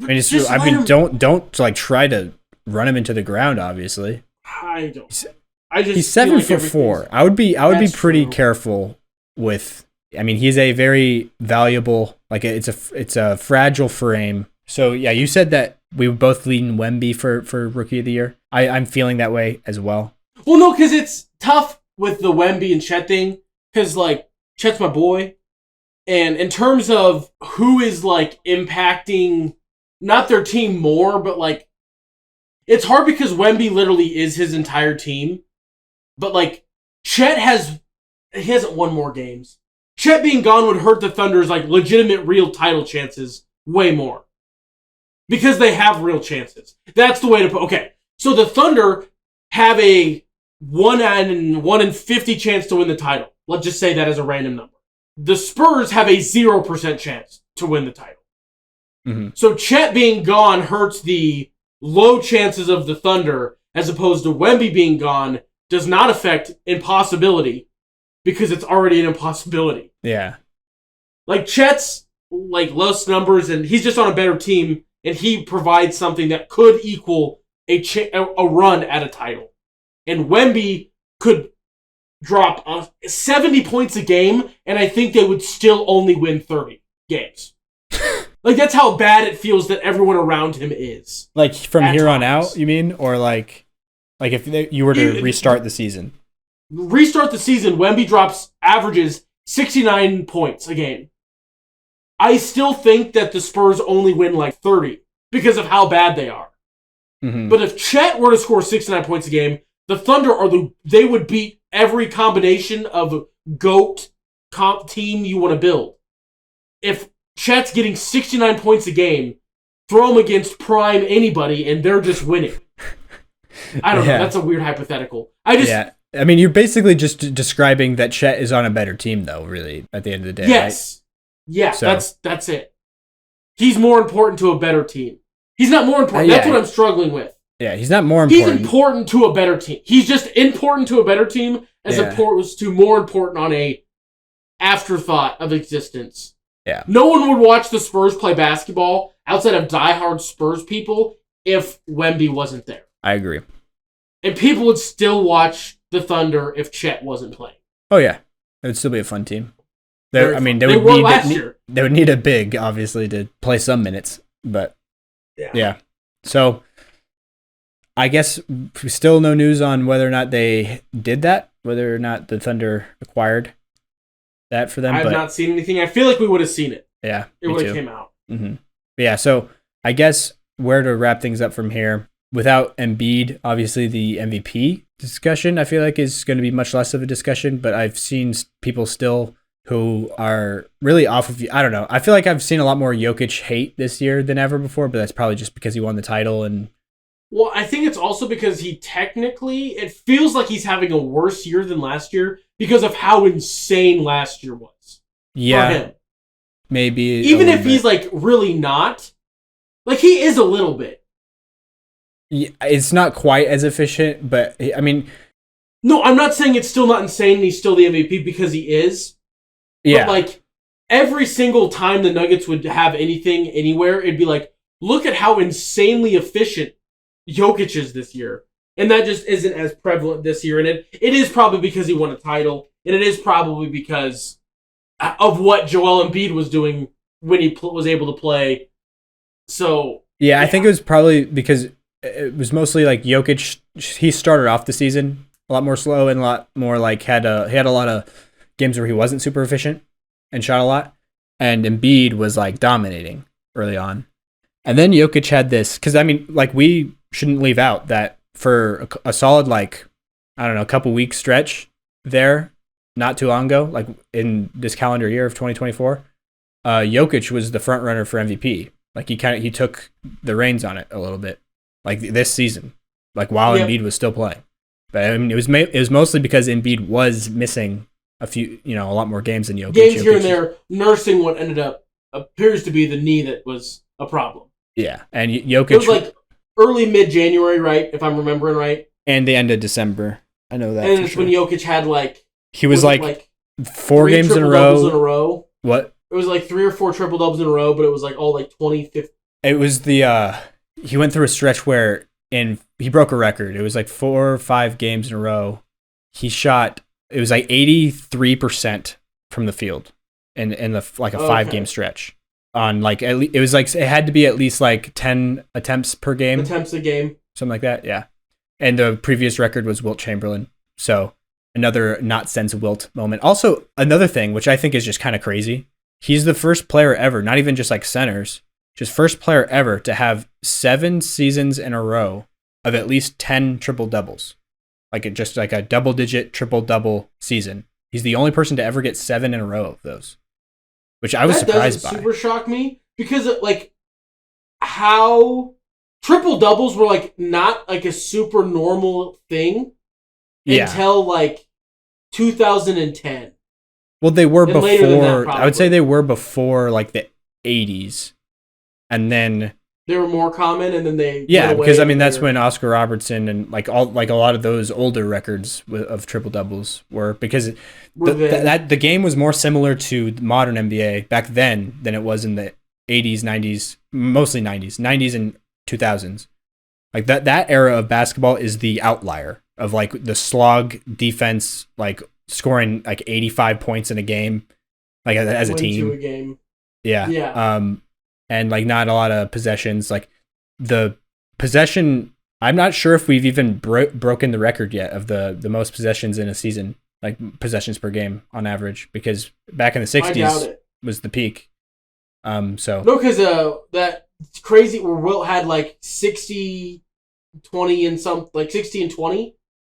I mean, it's true. I mean, don't like try to run him into the ground. Obviously, I don't. He's 7'4". I would be pretty careful with. I mean, he's a very valuable. Like it's a fragile frame. So yeah, you said that we would both lean Wemby for Rookie of the Year. I'm feeling that way as well. Well, no, because it's tough with the Wemby and Chet thing, because like Chet's my boy, and in terms of who is like impacting not their team more, but like it's hard because Wemby literally is his entire team, but like Chet he hasn't won more games. Chet being gone would hurt the Thunder's like legitimate real title chances way more because they have real chances. That's the way to put. Okay, so the Thunder have a 1 in 50 chance to win the title. Let's just say that as a random number. The Spurs have a 0% chance to win the title. Mm-hmm. So Chet being gone hurts the low chances of the Thunder, as opposed to Wemby being gone does not affect impossibility because it's already an impossibility. Yeah. Like Chet's like lowest numbers, and he's just on a better team, and he provides something that could equal a run at a title. And Wemby could drop 70 points a game, and I think they would still only win 30 games. Like, that's how bad it feels that everyone around him is. Like, from here on out, you mean? Or, like if you were to restart the season? Restart the season, Wemby averages 69 points a game. I still think that the Spurs only win, like, 30 because of how bad they are. Mm-hmm. But if Chet were to score 69 points a game, the Thunder they would beat every combination of GOAT team you want to build. If Chet's getting 69 points a game, throw him against prime anybody, and they're just winning. I don't know. That's a weird hypothetical. I mean, you're basically just describing that Chet is on a better team, though, really, at the end of the day. Yes. Right? Yeah, so. That's it. He's more important to a better team. He's not more important. That's what I'm struggling with. Yeah, he's not more important. He's important to a better team. He's just important to a better team as opposed to more important on a afterthought of existence. Yeah. No one would watch the Spurs play basketball outside of diehard Spurs people if Wemby wasn't there. I agree. And people would still watch the Thunder if Chet wasn't playing. Oh, yeah. It would still be a fun team. They would need a big, obviously, to play some minutes. But, yeah. So, I guess still no news on whether or not they did that, whether or not the Thunder acquired that for them. I have not seen anything. I feel like we would have seen it. Yeah, it would have came out. Mm-hmm. Yeah, so I guess where to wrap things up from here, without Embiid, obviously the MVP discussion, I feel like is going to be much less of a discussion, but I've seen people still who are really off of, I don't know. I feel like I've seen a lot more Jokic hate this year than ever before, but that's probably just because he won the title. And well, I think it's also because it feels like he's having a worse year than last year because of how insane last year was. Yeah. For him. Maybe. Even if he's like really not, like he is a little bit. Yeah, it's not quite as efficient, but I mean. No, I'm not saying it's still not insane and he's still the MVP because he is. Yeah. But like every single time the Nuggets would have anything anywhere, it'd be like, look at how insanely efficient Jokic is this year. And that just isn't as prevalent this year. And it is probably because he won a title. And it is probably because of what Joel Embiid was doing when he was able to play. So yeah, I think it was probably because it was mostly like Jokic. He started off the season a lot more slow and a lot more like he had a lot of games where he wasn't super efficient and shot a lot. And Embiid was like dominating early on. And then Jokic had this, because I mean, like we shouldn't leave out that for a solid, like, I don't know, a couple weeks stretch there, not too long ago, like in this calendar year of 2024, Jokic was the front runner for MVP. Like he took the reins on it a little bit, like this season, like while Embiid was still playing. But I mean, it was mostly because Embiid was missing a lot more games than Jokic. Games here and there, nursing what appears to be the knee that was a problem. Yeah, and Jokic. It was like early mid-January, right? If I'm remembering right. And the end of December. I know that. And it's when Jokic had he was like 4 games in a row. What? It was like 3 or 4 triple doubles in a row, but it was like all like 20, 50. It was he went through a stretch where he broke a record. It was like 4 or 5 games in a row. He shot. It was like 83% from the field in a 5-game stretch. On like it was like it had to be at least like 10 attempts per game. Attempts a game. Something like that, yeah. And the previous record was Wilt Chamberlain. So another not since Wilt moment. Also, another thing which I think is just kind of crazy. He's the first player ever, not even just like centers, just first player ever to have 7 seasons in a row of at least 10 triple doubles. Just like a double-digit triple-double season. He's the only person to ever get 7 in a row of those, which I was surprised by. That doesn't super shock me because like how triple doubles were like not like a super normal thing until like 2010. Well, they were before. I would say they were before like the 80s, and then. They were more common, and then they because I mean that's when Oscar Robertson and like a lot of those older records of triple doubles were because the game was more similar to the modern NBA back then than it was in the 80s, 90s, mostly 90s and 2000s. Like that era of basketball is the outlier of like the slog defense, like scoring like 85 points in a game, like as a team. A game. Yeah. And like not a lot of possessions. Like the possession, I'm not sure if we've even broken the record yet of the most possessions in a season, like possessions per game on average, because back in the 60s was the peak. So no, because that crazy where Wilt had like 60, 20 and some like 60 and 20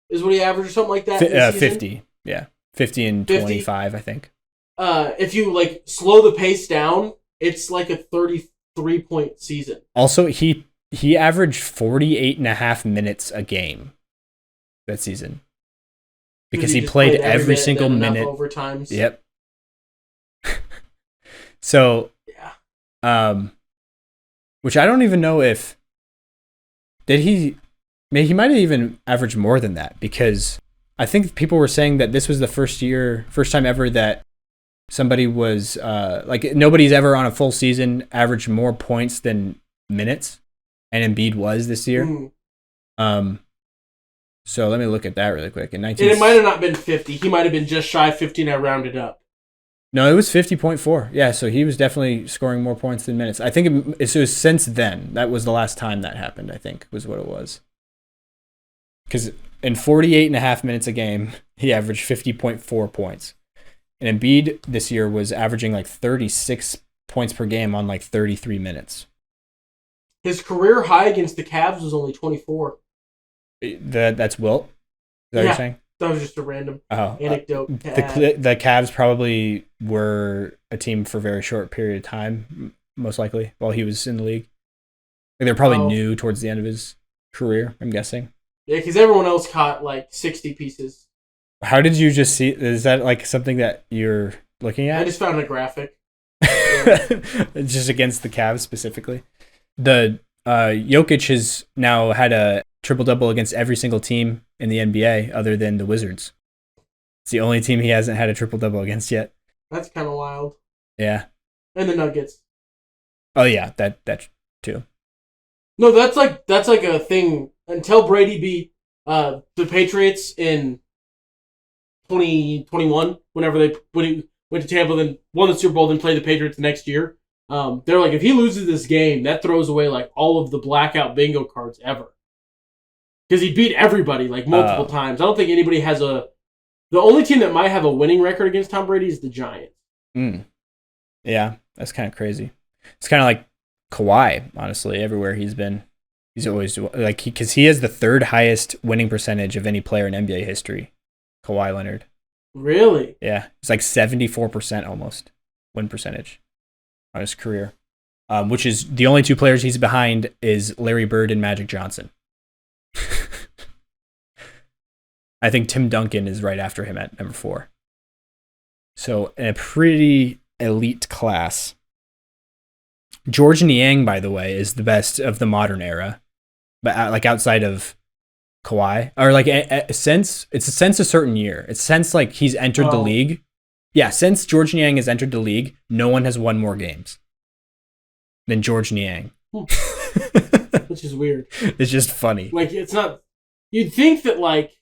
is what he averaged or something like that. 50, yeah, 50 and 25, I think. If you like slow the pace down. It's like a 33-point season. Also, he averaged 48.5 minutes a game that season. Because he played every single minute. Overtimes. Yep. So, which I don't even know if he might have even averaged more than that, because I think people were saying that this was the first time ever that somebody was like nobody's ever on a full season averaged more points than minutes, and Embiid was this year. So let me look at that really quick. And it might have not been 50. He might have been just shy of 50, and I rounded up. No, it was 50.4. Yeah, so he was definitely scoring more points than minutes. I think it was since then. That was the last time that happened, I think, was what it was. Because in 48.5 minutes a game, he averaged 50.4 points. And Embiid this year was averaging like 36 points per game on like 33 minutes. His career high against the Cavs was only 24. That's Wilt? Is that what you're saying? That was just a random anecdote. The Cavs probably were a team for a very short period of time, most likely, while he was in the league. Like they're probably new towards the end of his career, I'm guessing. Yeah, because everyone else caught like 60 pieces. How did you just see? Is that like something that you're looking at? I just found a graphic. Just against the Cavs specifically. The Jokic has now had a triple-double against every single team in the NBA other than the Wizards. It's the only team he hasn't had a triple-double against yet. That's kind of wild. Yeah. And the Nuggets. Oh yeah, that too. No, that's like a thing until Brady beat the Patriots in 2021, when he went to Tampa, then won the Super Bowl, then played the Patriots the next year. They're like, if he loses this game, that throws away like all of the blackout bingo cards ever. Because he beat everybody like multiple times. I don't think anybody has the only team that might have a winning record against Tom Brady is the Giants. Yeah, that's kind of crazy. It's kind of like Kawhi, honestly, everywhere he's been. He's always like, because he has the third highest winning percentage of any player in NBA history. Kawhi Leonard. Really? Yeah, it's like 74% almost win percentage on his career. Which is the only two players he's behind is Larry Bird and Magic Johnson. I think Tim Duncan is right after him at number 4. So a pretty elite class. George Niang, by the way, is the best of the modern era, but like outside of Kawhi, or like since a certain year. It's since like he's entered the league. Yeah, since George Niang has entered the league, no one has won more games than George Niang. Which is weird. It's just funny. Like, it's not... You'd think that, like...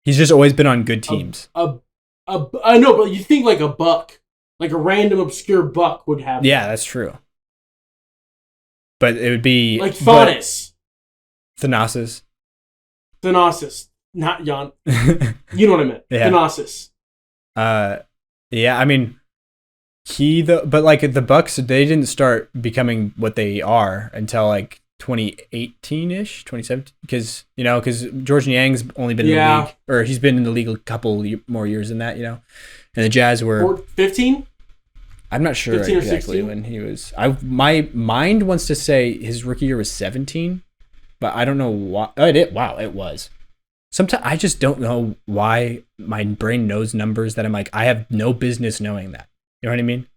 He's just always been on good teams. I know, but you think like a Buck, like a random obscure Buck would have... Yeah, that's true. But it would be... Like Thanasis. Thanasis. Not Jan. You know what I meant. Yeah. Thanasis. Yeah, I mean... But like the Bucks, they didn't start becoming what they are until like 2018-ish, 2017, because George Niang's only been in the league, or he's been in the league a couple more years than that, and the Jazz were 15. I'm not sure exactly when he was. My mind wants to say his rookie year was 17, but I don't know why. It was. Sometimes I just don't know why my brain knows numbers that I'm like, I have no business knowing that. You know what I mean?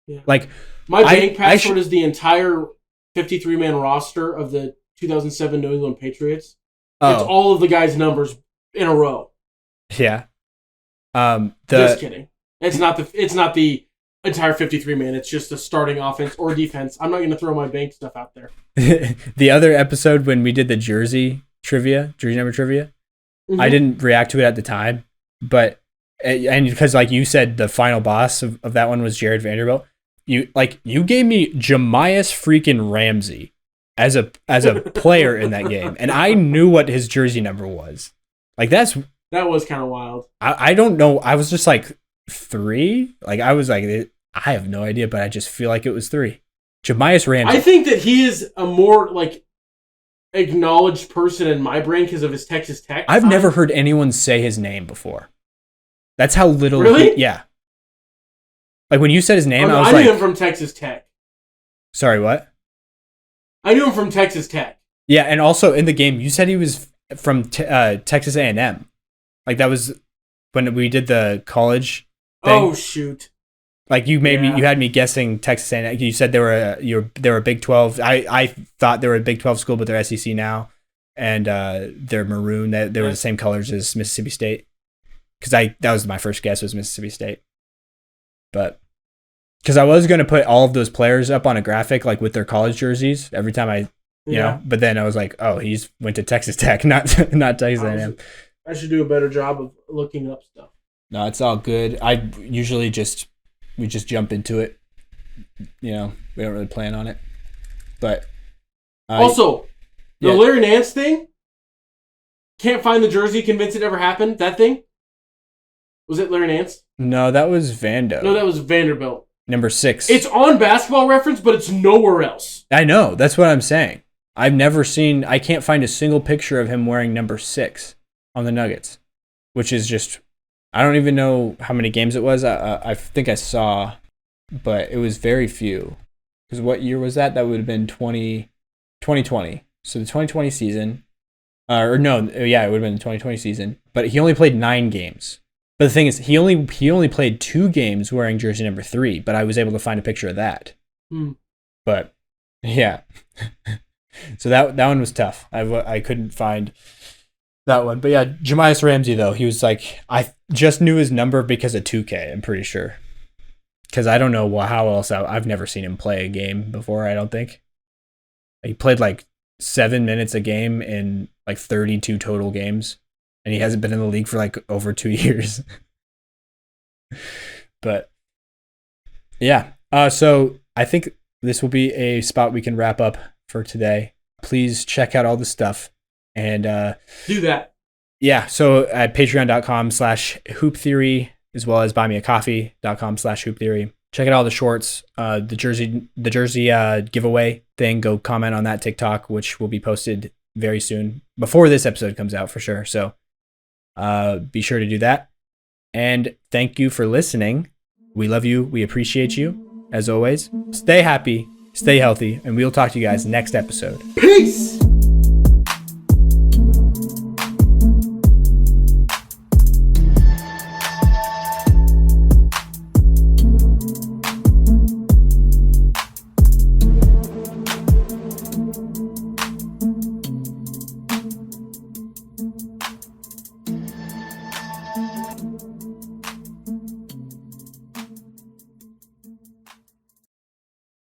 Yeah. Like my bank password is the entire 53-man roster of the 2007 New England Patriots. It's all of the guys' numbers in a row. Yeah. Just kidding. It's not the entire 53-man. It's just the starting offense or defense. I'm not going to throw my bank stuff out there. The other episode when we did the jersey number trivia, I didn't react to it at the time, but because like you said, the final boss of that one was Jared Vanderbilt. You gave me Jamias freaking Ramsey as a player in that game, and I knew what his jersey number was. Like that was kind of wild. I don't know. I was just like 3. Like I was like, I have no idea, but I just feel like it was 3. Jamias Ramsey. I think that he is a more like acknowledged person in my brain because of his Texas Tech. I've never heard anyone say his name before. That's how little. Really? Yeah. Like when you said his name, I was I like, knew him from Texas Tech. Sorry, what? I knew him from Texas Tech. Yeah, and also in the game, you said he was from Texas A&M. Like that was when we did the college thing. Oh shoot! Like you had me guessing Texas A&M. You said they were a Big 12. I thought they were a Big 12 school, but they're SEC now, and they're maroon. They were the same colors as Mississippi State. Because that was my first guess was Mississippi State. But because I was going to put all of those players up on a graphic, like with their college jerseys every time you know, but then I was like, oh, he's went to Texas Tech, not Texas A&M. I should do a better job of looking up stuff. No, it's all good. I usually we just jump into it. You know, we don't really plan on it. But also, the Larry Nance thing, can't find the jersey, convinced it ever happened. That thing? Was it Larry Nance? No, that was Vando. No, that was Vanderbilt. Number 6. It's on Basketball Reference, but it's nowhere else. I know. That's what I'm saying. I can't find a single picture of him wearing number 6 on the Nuggets, which is just, I don't even know how many games it was. I think I saw, but it was very few. Because what year was that? That would have been 2020. So the 2020 season, it would have been the 2020 season, but he only played 9 games. But the thing is, he only played 2 games wearing jersey number 3, but I was able to find a picture of that. But yeah. So that one was tough. I couldn't find that one. But yeah, Jamias Ramsey, though, he was like, I just knew his number because of 2K, I'm pretty sure. Because I don't know how else. I've never seen him play a game before, I don't think. He played like 7 minutes a game in like 32 total games. And he hasn't been in the league for like over 2 years. But yeah. So I think this will be a spot we can wrap up for today. Please check out all the stuff and do that. Yeah. So at patreon.com/hooptheory, as well as buymeacoffee.com/hooptheory. Check out all the shorts, the jersey giveaway thing. Go comment on that TikTok, which will be posted very soon before this episode comes out for sure. So be sure to do that. And thank you for listening. We love you. We appreciate you. As always, stay happy, stay healthy, and we'll talk to you guys next episode. Peace!